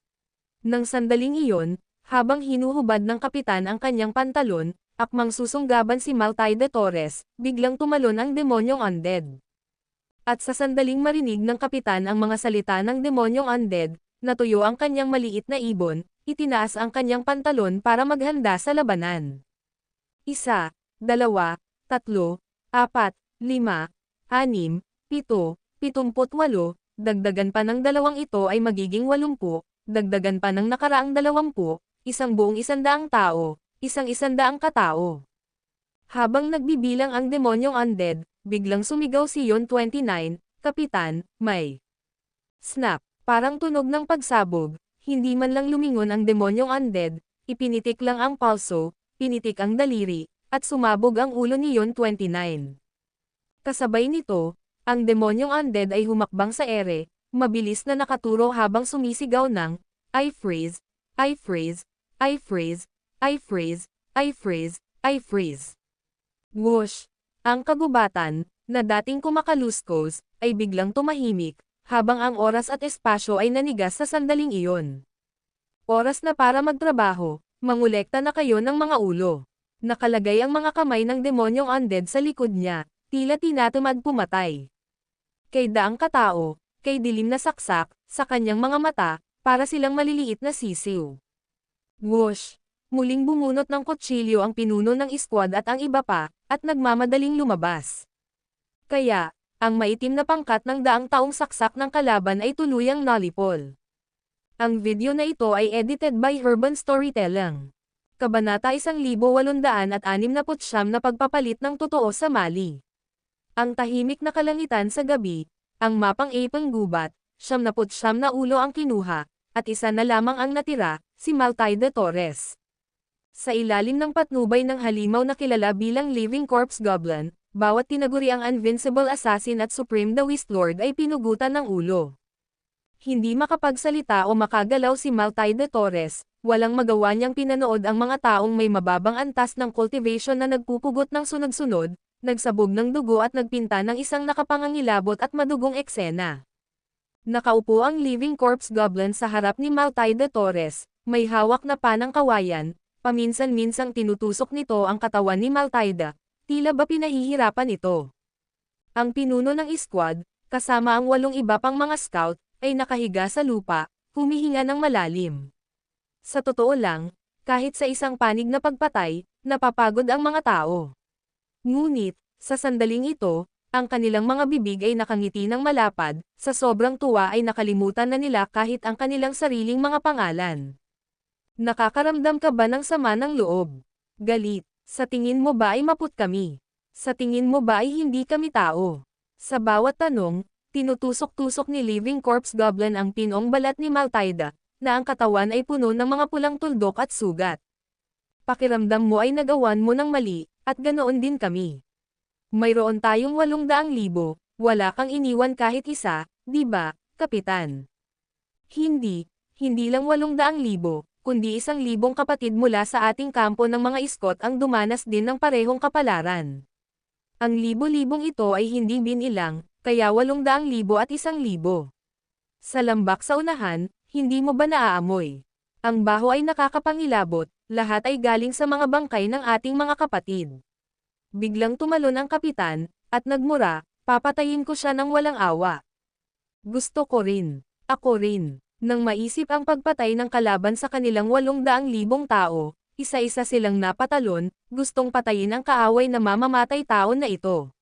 Nang sandaling iyon, habang hinuhubad ng kapitan ang kanyang pantalon, akmang susunggaban si Maltay de Torres, biglang tumalon ang demonyong undead. At sa sandaling marinig ng kapitan ang mga salita ng demonyong undead, natuyo ang kanyang maliit na ibon, itinaas ang kanyang pantalon para maghanda sa labanan. 1, 2, 3, 4, 5, 6, 7, 78, dagdagan pa ng dalawang ito ay magiging 80, dagdagan pa ng nakaraang 20, isang buong 100 tao, isang 100 katao. Habang nagbibilang ang demonyong undead, biglang sumigaw si Yon 29, Kapitan, may snap, parang tunog ng pagsabog, hindi man lang lumingon ang demonyong undead, ipinitik lang ang palso, pinitik ang daliri, at sumabog ang ulo ni Yon 29. Kasabay nito, ang demonyong undead ay humakbang sa ere, mabilis na nakaturo habang sumisigaw ng, I freeze, I freeze, I freeze, I freeze, I freeze, I freeze. Whoosh! Ang kagubatan, na dating kumakaluskos, ay biglang tumahimik, habang ang oras at espasyo ay nanigas sa sandaling iyon. Oras na para magtrabaho, mangolekta na kayo ng mga ulo. Nakalagay ang mga kamay ng demonyong undead sa likod niya, tila tinatamad pumatay. Kay daang katao, kay dilim na saksak, sa kanyang mga mata, para silang maliliit na sisiw. Whoosh! Muling bumunot ng kutsilyo ang pinuno ng squad at ang iba pa, at nagmamadaling lumabas. Kaya, ang maitim na pangkat ng daang taong saksak ng kalaban ay tuluyang nalipol. Ang video na ito ay edited by Urban Storytelling. Kabanata 1869 na pagpapalit ng totoo sa mali. Ang tahimik na kalangitan sa gabi, ang mapang apang gubat, 79 na ulo ang kinuha, at isa na lamang ang natira, si Maltaida Torres. Sa ilalim ng patnubay ng halimaw na kilala bilang Living Corpse Goblin, bawat tinaguri ang Invincible Assassin at Supreme the Beast Lord ay pinugutan ng ulo. Hindi makapagsalita o makagalaw si Maltaida Torres, walang magawa niyang pinanood ang mga taong may mababang antas ng cultivation na nagpupugot ng sunod-sunod, nagsabog ng dugo at nagpinta ng isang nakapangangilabot at madugong eksena. Nakaupo ang Living Corpse Goblin sa harap ni Maltaida Torres, may hawak na panang kawayan, paminsan-minsang tinutusok nito ang katawan ni Maltaida, tila ba pinahihirapan ito. Ang pinuno ng squad, kasama ang 8 iba pang mga scout, ay nakahiga sa lupa, humihinga ng malalim. Sa totoo lang, kahit sa isang panig na pagpatay, napapagod ang mga tao. Ngunit, sa sandaling ito, ang kanilang mga bibig ay nakangiti ng malapad, sa sobrang tuwa ay nakalimutan na nila kahit ang kanilang sariling mga pangalan. Nakakaramdam ka ba ng sama ng loob? Galit. Sa tingin mo ba ay maput kami? Sa tingin mo ba ay hindi kami tao? Sa bawat tanong, tinutusok-tusok ni Living Corpse Goblin ang pinong balat ni Maltaida, na ang katawan ay puno ng mga pulang tuldok at sugat. Pakiramdam mo ay nagawan mo ng mali, at ganoon din kami. Mayroon tayong 800,000, wala kang iniwan kahit isa, di ba, Kapitan? Hindi lang 800,000, kundi 1,000 kapatid mula sa ating kampo ng mga iskot ang dumanas din ng parehong kapalaran. Ang libo-libong ito ay hindi binilang, kaya 800,000 at 1,000. Sa lambak sa unahan, hindi mo ba naaamoy? Ang baho ay nakakapangilabot, lahat ay galing sa mga bangkay ng ating mga kapatid. Biglang tumalon ang kapitan, at nagmura, papatayin ko siya ng walang awa. Gusto ko rin. Ako rin. Nang maisip ang pagpatay ng kalaban sa kanilang 800,000 tao, isa-isa silang napatalon, gustong patayin ang kaaway na mamamatay tao na ito.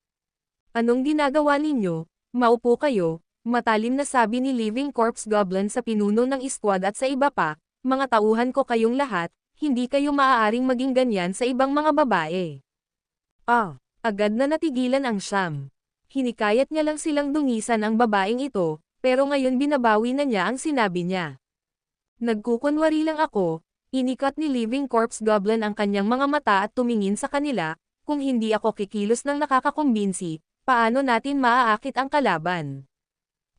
Anong ginagawa ninyo? Maupo kayo, matalim na sabi ni Living Corpse Goblin sa pinuno ng squad at sa iba pa, mga tauhan ko kayong lahat, hindi kayo maaaring maging ganyan sa ibang mga babae. Agad na natigilan ang Siyam. Hinikayat niya lang silang dungisan ang babaeng ito, pero ngayon binabawi na niya ang sinabi niya. Nagkukunwari lang ako, inikat ni Living Corpse Goblin ang kanyang mga mata at tumingin sa kanila, kung hindi ako kikilos ng nakakakumbinsi, paano natin maaakit ang kalaban?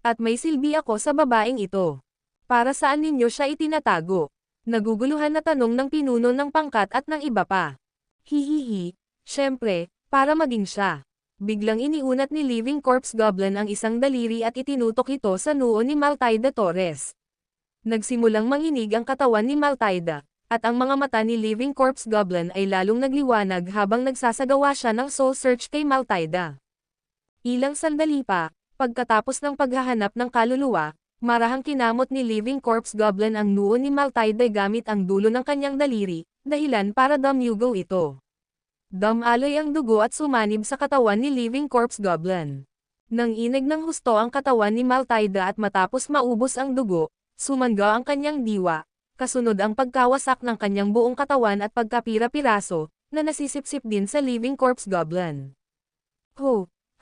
At may silbi ako sa babaeng ito. Para saan ninyo siya itinatago? Naguguluhan na tanong ng pinuno ng pangkat at ng iba pa. Hihihi, syempre, para maging siya. Biglang iniunat ni Living Corpse Goblin ang isang daliri at itinutok ito sa noo ni Maltaida Torres. Nagsimulang manginig ang katawan ni Maltaida, at ang mga mata ni Living Corpse Goblin ay lalong nagliwanag habang nagsasagawa siya ng soul search kay Maltaida. Ilang sandali pa, pagkatapos ng paghahanap ng kaluluwa, marahang kinamot ni Living Corpse Goblin ang noo ni Maltaida gamit ang dulo ng kanyang daliri, dahilan para damyugaw ito. Damaloy ang dugo at sumanib sa katawan ni Living Corpse Goblin. Nang inig ng husto ang katawan ni Maltaida at matapos maubos ang dugo, sumangga ang kanyang diwa, kasunod ang pagkawasak ng kanyang buong katawan at pagkapira-piraso, na nasisipsip din sa Living Corpse Goblin.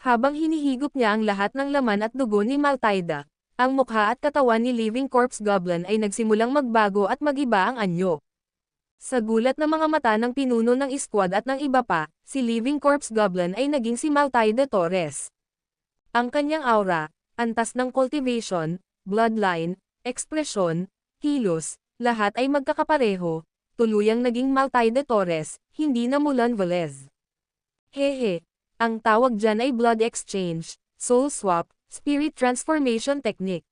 Habang hinihigop niya ang lahat ng laman at dugo ni Maltaida, ang mukha at katawan ni Living Corpse Goblin ay nagsimulang magbago at magiba ang anyo. Sa gulat ng mga mata ng pinuno ng squad at ng iba pa, si Living Corpse Goblin ay naging si Maltaida Torres. Ang kanyang aura, antas ng cultivation, bloodline, ekspresyon, kilos, lahat ay magkakapareho, tuluyang naging Maltaida Torres, hindi na Mulan Velez. Ang tawag dyan ay blood exchange, soul swap, spirit transformation technique.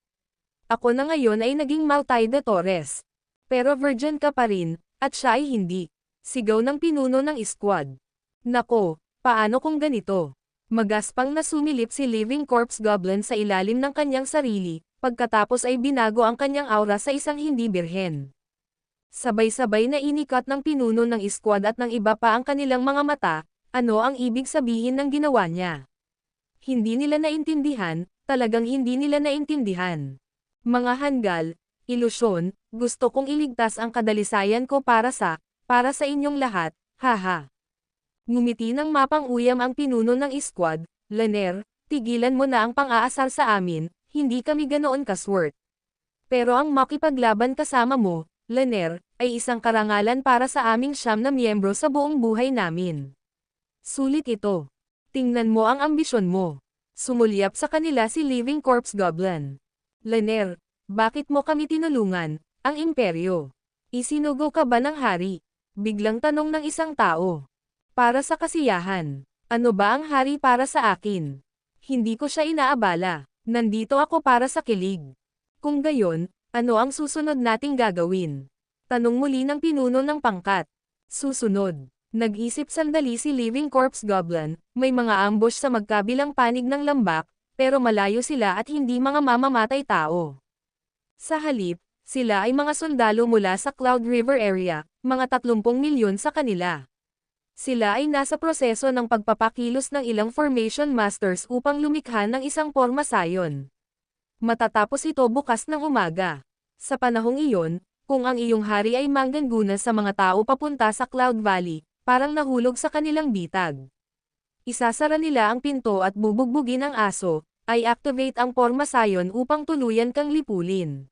Ako na ngayon ay naging Maltaida Torres. Pero virgin ka pa rin, at siya ay hindi. Sigaw ng pinuno ng squad. Nako, paano kung ganito? Magaspang na sumilip si Living Corpse Goblin sa ilalim ng kanyang sarili, pagkatapos ay binago ang kanyang aura sa isang hindi birhen. Sabay-sabay na inikat ng pinuno ng squad at ng iba pa ang kanilang mga mata, ano ang ibig sabihin ng ginawa niya? Hindi nila naintindihan, talagang hindi nila naintindihan. Mga hanggal, ilusyon, gusto kong iligtas ang kadalisayan ko para sa inyong lahat, haha. Ngumiti ng mapang-uyam ang pinuno ng squad, Lanner, tigilan mo na ang pang-aasar sa amin, hindi kami ganoon kaswert. Pero ang makipaglaban kasama mo, Lanner, ay isang karangalan para sa aming 9 na miyembro sa buong buhay namin. Sulit ito. Tingnan mo ang ambisyon mo. Sumulyap sa kanila si Living Corpse Goblin. Lanner, bakit mo kami tinulungan, ang imperyo? Isinugo ka ba ng hari? Biglang tanong ng isang tao. Para sa kasiyahan. Ano ba ang hari para sa akin? Hindi ko siya inaabala. Nandito ako para sa kilig. Kung gayon, ano ang susunod nating gagawin? Tanong muli ng pinuno ng pangkat. Susunod. Nag-isip sandali si Living Corpse Goblin, may mga ambush sa magkabilang panig ng lambak, pero malayo sila at hindi mga mamamatay tao. Sa halip, sila ay mga sundalo mula sa Cloud River area, mga 30 milyon sa kanila. Sila ay nasa proseso ng pagpapakilos ng ilang formation masters upang lumikha ng isang pormasayon. Matatapos ito bukas ng umaga. Sa panahong iyon, kung ang iyong hari ay mangganguna sa mga tao papunta sa Cloud Valley, parang nahulog sa kanilang bitag. Isasara nila ang pinto at bubugbugin ang aso, ay activate ang pormasayon upang tuluyan kang lipulin.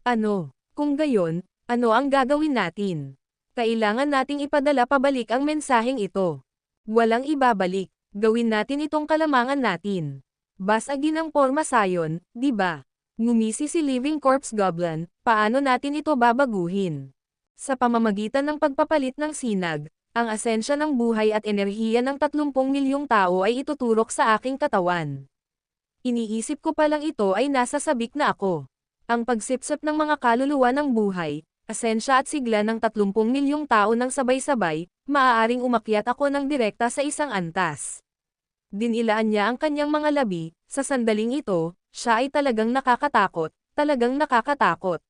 Ano? Kung gayon, ano ang gagawin natin? Kailangan nating ipadala pabalik ang mensaheng ito. Walang ibabalik, gawin natin itong kalamangan natin. Basagin ang pormasayon, di ba? Ngumisi si Living Corpse Goblin, paano natin ito babaguhin? Sa pamamagitan ng pagpapalit ng sinag, ang asensya ng buhay at enerhiya ng 30 milyong tao ay ituturok sa aking katawan. Iniisip ko palang ito ay nasa sabik na ako. Ang pagsipsip ng mga kaluluwa ng buhay, asensya at sigla ng 30 milyong tao ng sabay-sabay, maaaring umakyat ako ng direkta sa isang antas. Dinilaan niya ang kanyang mga labi, sa sandaling ito, siya ay talagang nakakatakot, talagang nakakatakot.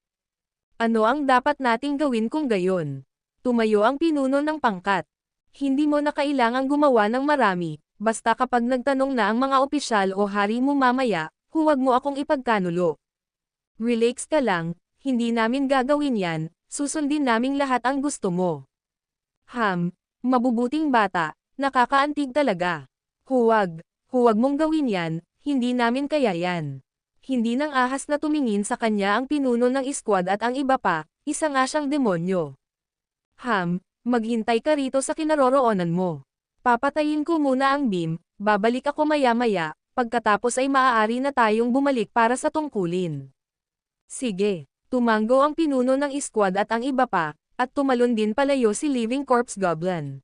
Ano ang dapat nating gawin kung gayon? Tumayo ang pinuno ng pangkat. Hindi mo na kailangang gumawa ng marami, basta kapag nagtanong na ang mga opisyal o hari mo mamaya, huwag mo akong ipagkanulo. Relax ka lang, hindi namin gagawin yan, susundin naming lahat ang gusto mo. Mabubuting bata, nakakaantig talaga. Huwag mong gawin yan, hindi namin kaya yan. Hindi nang ahas na tumingin sa kanya ang pinuno ng squad at ang iba pa, isa nga siyang demonyo. Maghintay ka rito sa kinaroroonan mo. Papatayin ko muna ang beam, babalik ako maya-maya, pagkatapos ay maaari na tayong bumalik para sa tungkulin. Sige, tumango ang pinuno ng squad at ang iba pa, at tumalon din palayo si Living Corpse Goblin.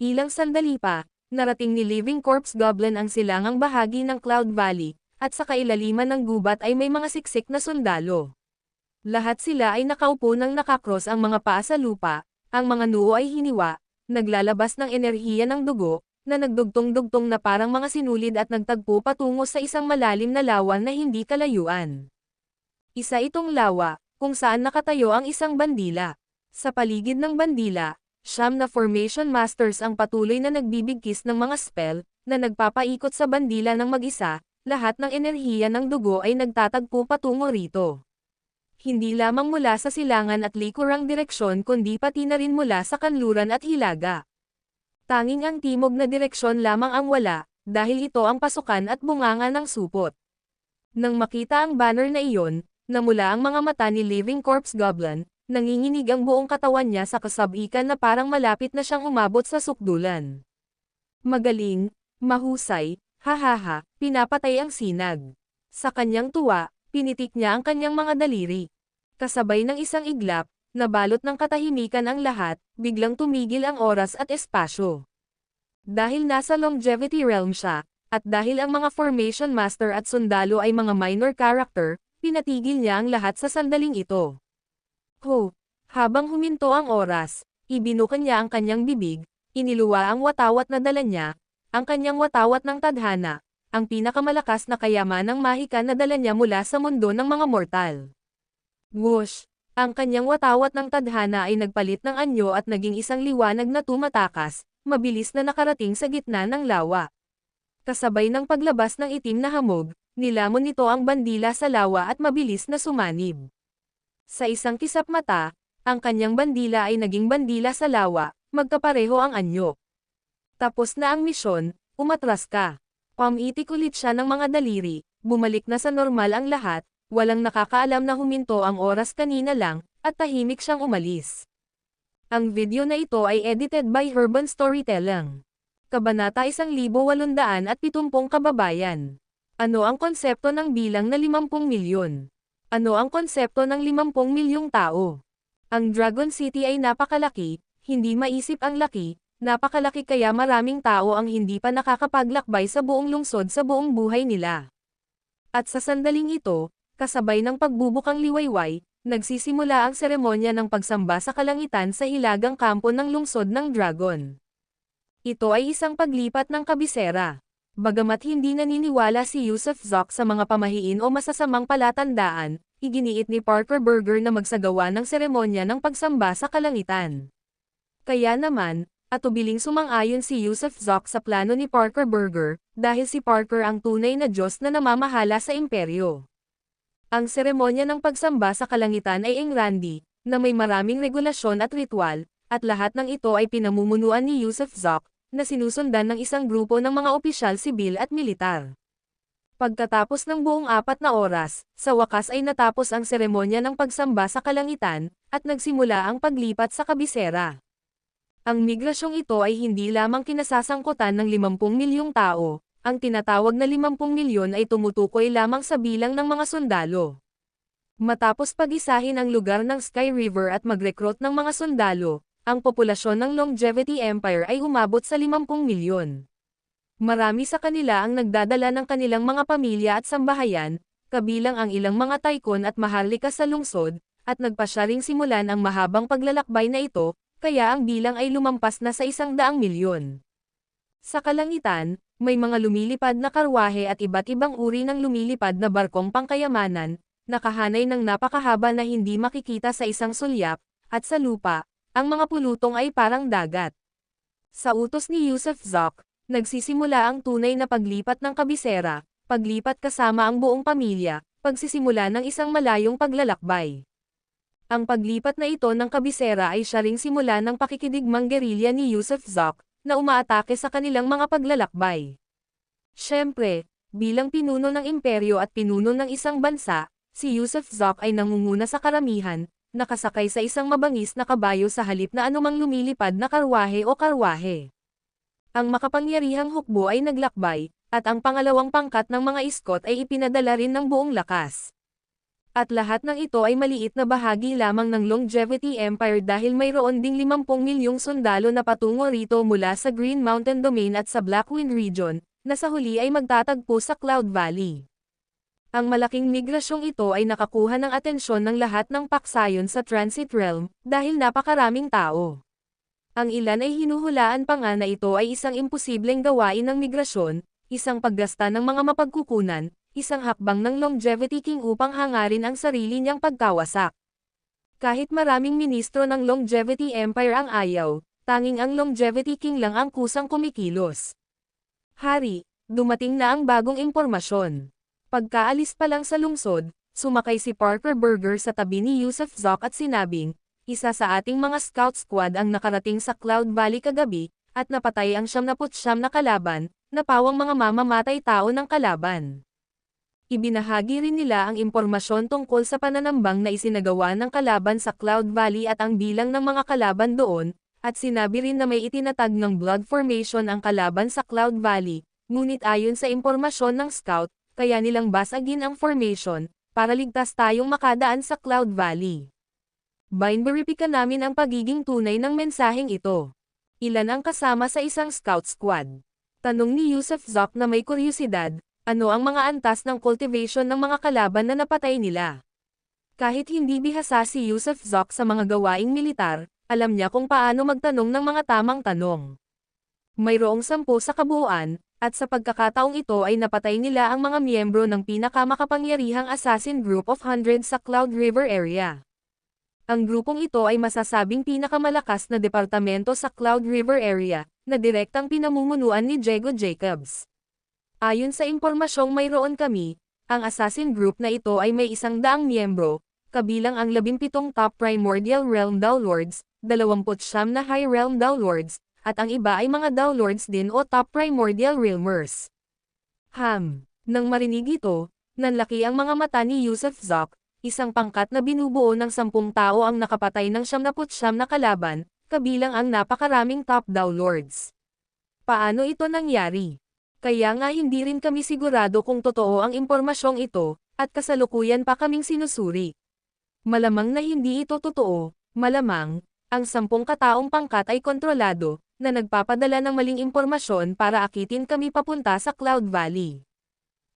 Ilang sandali pa, narating ni Living Corpse Goblin ang silangang bahagi ng Cloud Valley, at sa kailaliman ng gubat ay may mga siksik na sundalo. Lahat sila ay nakaupo ng nakakross ang mga paa sa lupa, ang mga noo ay hiniwa, naglalabas ng enerhiya ng dugo, na nagdugtong-dugtong na parang mga sinulid at nagtagpo patungo sa isang malalim na lawa na hindi kalayuan. Isa itong lawa, kung saan nakatayo ang isang bandila. Sa paligid ng bandila, 9 na formation masters ang patuloy na nagbibigkis ng mga spell, na nagpapaikot sa bandila ng mag-isa, lahat ng enerhiya ng dugo ay nagtatagpo patungo rito. Hindi lamang mula sa silangan at likurang direksyon kundi pati na rin mula sa kanluran at hilaga. Tanging ang timog na direksyon lamang ang wala, dahil ito ang pasukan at bunganga ng supot. Nang makita ang banner na iyon, namula ang mga mata ni Living Corpse Goblin, nanginginig ang buong katawan niya sa kasabikan na parang malapit na siyang umabot sa sukdulan. Magaling, mahusay, hahaha, pinapatay ang sinag. Sa kanyang tuwa, pinitik niya ang kanyang mga daliri. Kasabay ng isang iglap, nabalot ng katahimikan ang lahat, biglang tumigil ang oras at espasyo. Dahil nasa longevity realm siya, at dahil ang mga formation master at sundalo ay mga minor character, pinatigil niya ang lahat sa sandaling ito. Habang huminto ang oras, Ibinuka niya ang kanyang bibig, iniluwa ang watawat na dala niya, ang kanyang watawat ng tadhana, ang pinakamalakas na kayamanang mahika na dala niya mula sa mundo ng mga mortal. Whoosh! Ang kanyang watawat ng tadhana ay nagpalit ng anyo at naging isang liwanag na tumatakas, mabilis na nakarating sa gitna ng lawa. Kasabay ng paglabas ng itim na hamog, nilamon nito ang bandila sa lawa at mabilis na sumanib. Sa isang kisap mata, ang kanyang bandila ay naging bandila sa lawa, magkapareho ang anyo. Tapos na ang misyon, umatras ka. Pamitik ulit siya ng mga daliri, bumalik na sa normal ang lahat, walang nakakaalam na huminto ang oras kanina lang, at tahimik siyang umalis. Ang video na ito ay edited by Herban Storytelling. Kabanata 1870 kababayan. Ano ang konsepto ng bilang na 50 milyon? Ano ang konsepto ng 50 milyong tao? Ang Dragon City ay napakalaki, hindi maisip ang laki, napakalaki kaya maraming tao ang hindi pa nakakapaglakbay sa buong lungsod sa buong buhay nila. At sa sandaling ito, kasabay ng pagbubukang liwayway, nagsisimula ang seremonya ng pagsamba sa kalangitan sa hilagang kampo ng lungsod ng Dragon. Ito ay isang paglipat ng kabisera. Bagamat hindi naniniwala si Yusuf Zoc sa mga pamahiin o masasamang palatandaan, iginiit ni Parker Burger na magsagawa ng seremonya ng pagsamba sa kalangitan. Kaya naman, atubiling sumang-ayon si Yusuf Zoc sa plano ni Parker Burger, dahil si Parker ang tunay na Diyos na namamahala sa imperyo. Ang seremonya ng pagsamba sa kalangitan ay engrandi, na may maraming regulasyon at ritual, at lahat ng ito ay pinamumunuan ni Yusuf Zoc, na sinusundan ng isang grupo ng mga opisyal sibil at militar. Pagkatapos ng buong 4 na oras, sa wakas ay natapos ang seremonya ng pagsamba sa kalangitan, at nagsimula ang paglipat sa kabisera. Ang migrasyong ito ay hindi lamang kinasasangkutan ng 50 milyong tao, ang tinatawag na 50 milyon ay tumutukoy lamang sa bilang ng mga sundalo. Matapos pag-isahin ang lugar ng Sky River at mag-recruit ng mga sundalo, ang populasyon ng Longevity Empire ay umabot sa 50 milyon. Marami sa kanila ang nagdadala ng kanilang mga pamilya at sambahayan, kabilang ang ilang mga tycoon at maharlika sa lungsod, at nagpasya ring simulan ang mahabang paglalakbay na ito, kaya ang bilang ay lumampas na sa 100 milyon. Sa kalangitan, may mga lumilipad na karwahe at iba't ibang uri ng lumilipad na barkong pangkayamanan, nakahanay ng napakahaba na hindi makikita sa isang sulyap, at sa lupa, ang mga pulutong ay parang dagat. Sa utos ni Yusuf Zoc, nagsisimula ang tunay na paglipat ng kabisera, paglipat kasama ang buong pamilya, pagsisimula ng isang malayong paglalakbay. Ang paglipat na ito ng kabisera ay siya ring simula ng pakikidigmang gerilya ni Yusuf Zoc, na umaatake sa kanilang mga paglalakbay. Siyempre, bilang pinuno ng imperyo at pinuno ng isang bansa, si Yusuf Zoc ay nangunguna sa karamihan, nakasakay sa isang mabangis na kabayo sa halip na anumang lumilipad na karwahe o karwahe. Ang makapangyarihang hukbo ay naglakbay, at ang pangalawang pangkat ng mga iskot ay ipinadala rin ng buong lakas. At lahat ng ito ay maliit na bahagi lamang ng Longevity Empire dahil mayroon ding 50 milyong sundalo na patungo rito mula sa Green Mountain Domain at sa Blackwind Region, na sa huli ay magtatagpo sa Cloud Valley. Ang malaking migrasyong ito ay nakakuha ng atensyon ng lahat ng paksayon sa Transit Realm, dahil napakaraming tao. Ang ilan ay hinuhulaan pa nga na ito ay isang imposibleng gawain ng migrasyon, isang paggasta ng mga mapagkukunan, isang hakbang ng Longevity King upang hangarin ang sarili niyang pagkawasak. Kahit maraming ministro ng Longevity Empire ang ayaw, tanging ang Longevity King lang ang kusang kumikilos. Hari, dumating na ang bagong impormasyon. Pagkaalis pa lang sa lungsod, sumakay si Parker Burger sa tabi ni Yusuf Zoc at sinabing, isa sa ating mga scout squad ang nakarating sa Cloud Valley kagabi, at napatay ang 79 na kalaban, napawang mga mamamatay tao ng kalaban. Ibinahagi rin nila ang impormasyon tungkol sa pananambang na isinagawa ng kalaban sa Cloud Valley at ang bilang ng mga kalaban doon, at sinabi rin na may itinatag ng blood formation ang kalaban sa Cloud Valley, ngunit ayon sa impormasyon ng scout, kaya nilang basagin ang formation, para ligtas tayong makadaan sa Cloud Valley. Binverifika namin ang pagiging tunay ng mensaheng ito. Ilan ang kasama sa isang scout squad? Tanong ni Yusuf Zoc na may kuryosidad. Ano ang mga antas ng cultivation ng mga kalaban na napatay nila? Kahit hindi bihasa si Yusuf Zoc sa mga gawaing militar, Alam niya kung paano magtanong ng mga tamang tanong. Mayroong 10 sa kabuuan, at sa pagkakataong ito ay napatay nila ang mga miyembro ng pinakamakapangyarihang assassin group of 100 sa Cloud River area. Ang grupong ito ay masasabing pinakamalakas na departamento sa Cloud River area, na direktang pinamumunuan ni Diego Jacobs. Ayon sa impormasyong mayroon kami, ang assassin group na ito ay may 100 miyembro, kabilang ang 17 top primordial realm downlords, 29 na high realm downlords, at ang iba ay mga downlords din o top primordial realmers. Nang marinig ito, nanlaki ang mga mata ni Yusuf Zok, isang pangkat na binubuo ng 10 tao ang nakapatay ng 99 na kalaban, kabilang ang napakaraming top downlords. Paano ito nangyari? Kaya nga hindi rin kami sigurado kung totoo ang impormasyong ito, at kasalukuyan pa kaming sinusuri. Malamang na hindi ito totoo, malamang, ang 10 kataong pangkat ay kontrolado, na nagpapadala ng maling impormasyon para akitin kami papunta sa Cloud Valley.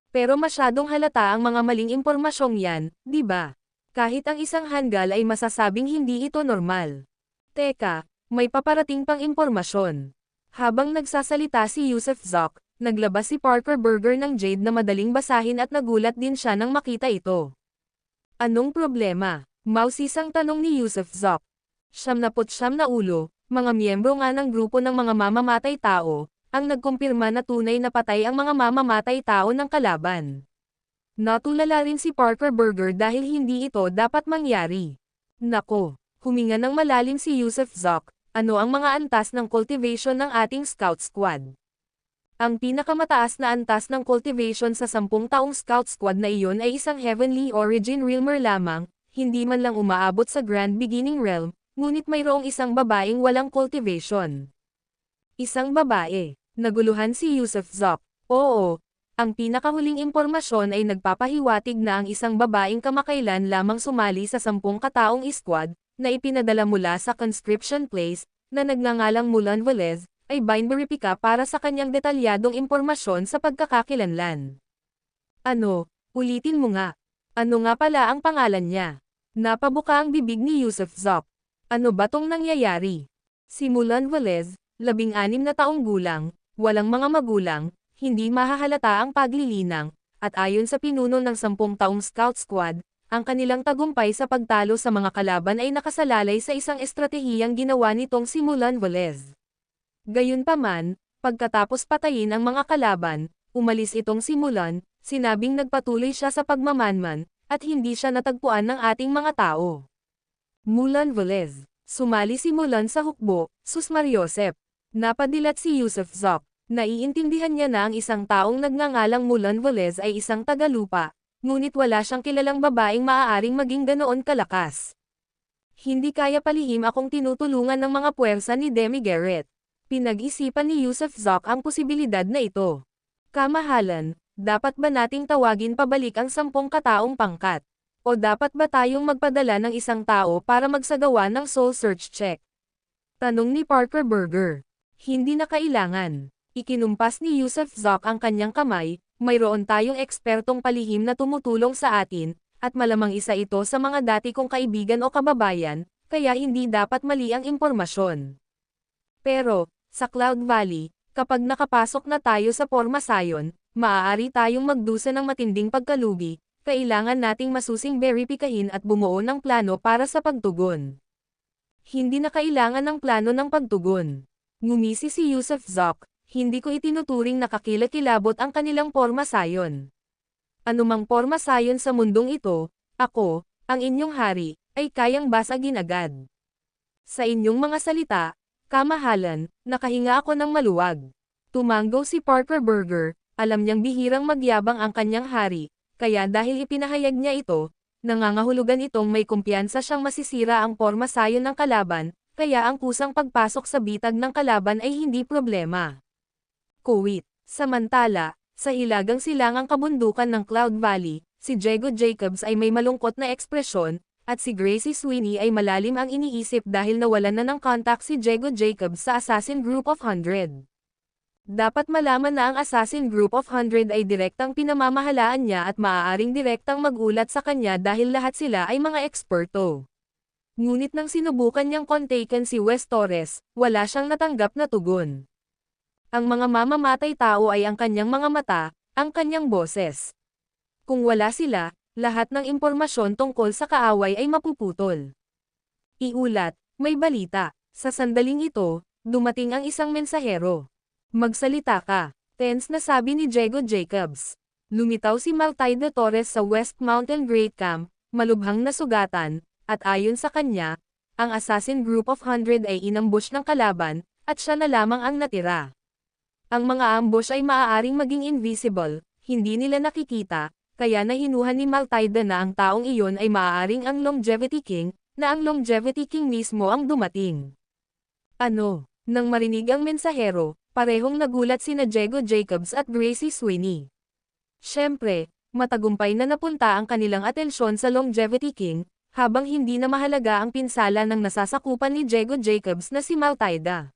Pero masyadong halata ang mga maling impormasyong yan, di ba? Kahit ang isang hanggal ay masasabing hindi ito normal. Teka, may paparating pang impormasyon. Habang nagsasalita si Yusuf Zok, naglabas si Parker Burger ng Jade na madaling basahin at nagulat din siya nang makita ito. Anong problema? Mausisang tanong ni Yusuf Zok. 79 na ulo, mga miyembro nga ng grupo ng mga mamamatay tao, ang nagkumpirma na tunay na patay ang mga mamamatay tao ng kalaban. Natulala rin si Parker Burger dahil hindi ito dapat mangyari. Nako, huminga ng malalim si Yusuf Zok, ano ang mga antas ng cultivation ng ating scout squad? Ang pinakamataas na antas ng cultivation sa 10 taong scout squad na iyon ay isang Heavenly Origin Realmer lamang, hindi man lang umaabot sa Grand Beginning Realm, ngunit mayroong isang babaeng walang cultivation. Isang babae. Naguluhan si Yusuf Zok. Oo, ang pinakahuling impormasyon ay nagpapahiwatig na ang isang babaeng kamakailan lamang sumali sa 10 kataong squad, na ipinadala mula sa conscription place, na nagngangalang Mulan Velez, ay binverifika para sa kanyang detalyadong impormasyon sa pagkakakilanlan. Ano, ulitin mo nga. Ano nga pala ang pangalan niya? Napabuka ang bibig ni Yusuf Zok. Ano ba tong nangyayari? Si Mulan Velez, 16 na taong gulang, walang mga magulang, hindi mahahalata ang paglilinang, at ayon sa pinuno ng 10 taong scout squad, ang kanilang tagumpay sa pagtalo sa mga kalaban ay nakasalalay sa isang estratehiyang ginawa nitong si Mulan Velez. Gayunpaman, pagkatapos patayin ang mga kalaban, umalis itong si Mulan, sinabing nagpatuloy siya sa pagmamanman, at hindi siya natagpuan ng ating mga tao. Mulan Velez. Sumali si Mulan sa hukbo, Sus Mariosep. Napadilat si Yusuf Zok. Naiintindihan niya na ang isang taong nagngangalang Mulan Velez ay isang tagalupa, ngunit wala siyang kilalang babaeng maaaring maging ganoon kalakas. Hindi kaya palihim akong tinutulungan ng mga puwersa ni Demi Garrett. Pinag-isipan ni Yusuf Zok ang posibilidad na ito. Kamahalan, dapat ba nating tawagin pabalik ang 10 kataong pangkat? O dapat ba tayong magpadala ng isang tao para magsagawa ng soul search check? Tanong ni Parker Burger. Hindi na kailangan. Ikinumpas ni Yusuf Zok ang kanyang kamay, mayroon tayong ekspertong palihim na tumutulong sa atin, at malamang isa ito sa mga dati kong kaibigan o kababayan, kaya hindi dapat mali ang impormasyon. Pero, sa Cloud Valley, kapag nakapasok na tayo sa Pormasayon, maaari tayong magdusa ng matinding pagkalugi, kailangan nating masusing beripikahin at bumuo ng plano para sa pagtugon. Hindi na kailangan ng plano ng pagtugon. Ngumisi si Yusuf Zok, hindi ko itinuturing na kakilakilabot ang kanilang Pormasayon. Anumang Pormasayon sa mundong ito, ako, ang inyong hari, ay kayang basagin agad. Sa inyong mga salita, kamahalan, nakahinga ako ng maluwag. Tumanggo si Parker Burger, alam niyang bihirang magyabang ang kanyang hari, kaya dahil ipinahayag niya ito, nangangahulugan itong may kumpiyansa siyang masisira ang Pormasayon ng kalaban, kaya ang kusang pagpasok sa bitag ng kalaban ay hindi problema. Kuwait. Samantala, sa hilagang silangang kabundukan ng Cloud Valley, si Diego Jacobs ay may malungkot na ekspresyon, at si Gracie Sweeney ay malalim ang iniisip dahil nawalan na ng contact si Diego Jacobs sa Assassin Group of 100. Dapat malaman na ang Assassin Group of 100 ay direktang pinamamahalaan niya at maaaring direktang magulat sa kanya dahil lahat sila ay mga eksperto. Ngunit nang sinubukan niyang kontakin si Wes Torres, wala siyang natanggap na tugon. Ang mga mamamatay tao ay ang kanyang mga mata, ang kanyang boses. Kung wala sila, lahat ng impormasyon tungkol sa kaaway ay mapuputol. Iulat, may balita. Sa sandaling ito, dumating ang isang mensahero. Magsalita ka, tense na sabi ni Diego Jacobs. Lumitaw si Maltaida Torres sa West Mountain Great Camp, malubhang nasugatan, at ayon sa kanya, ang assassin group of 100 ay inambush ng kalaban, at siya na lamang ang natira. Ang mga ambush ay maaaring maging invisible, hindi nila nakikita, kaya nahinuhan ni Maltaida na ang taong iyon ay maaaring ang Longevity King, na ang Longevity King mismo ang dumating. Ano? Nang marinig ang mensahero, parehong nagulat sina Diego Jacobs at Gracie Sweeney. Siyempre, matagumpay na napunta ang kanilang atensyon sa Longevity King, habang hindi na mahalaga ang pinsala ng nasasakupan ni Diego Jacobs na si Maltaida.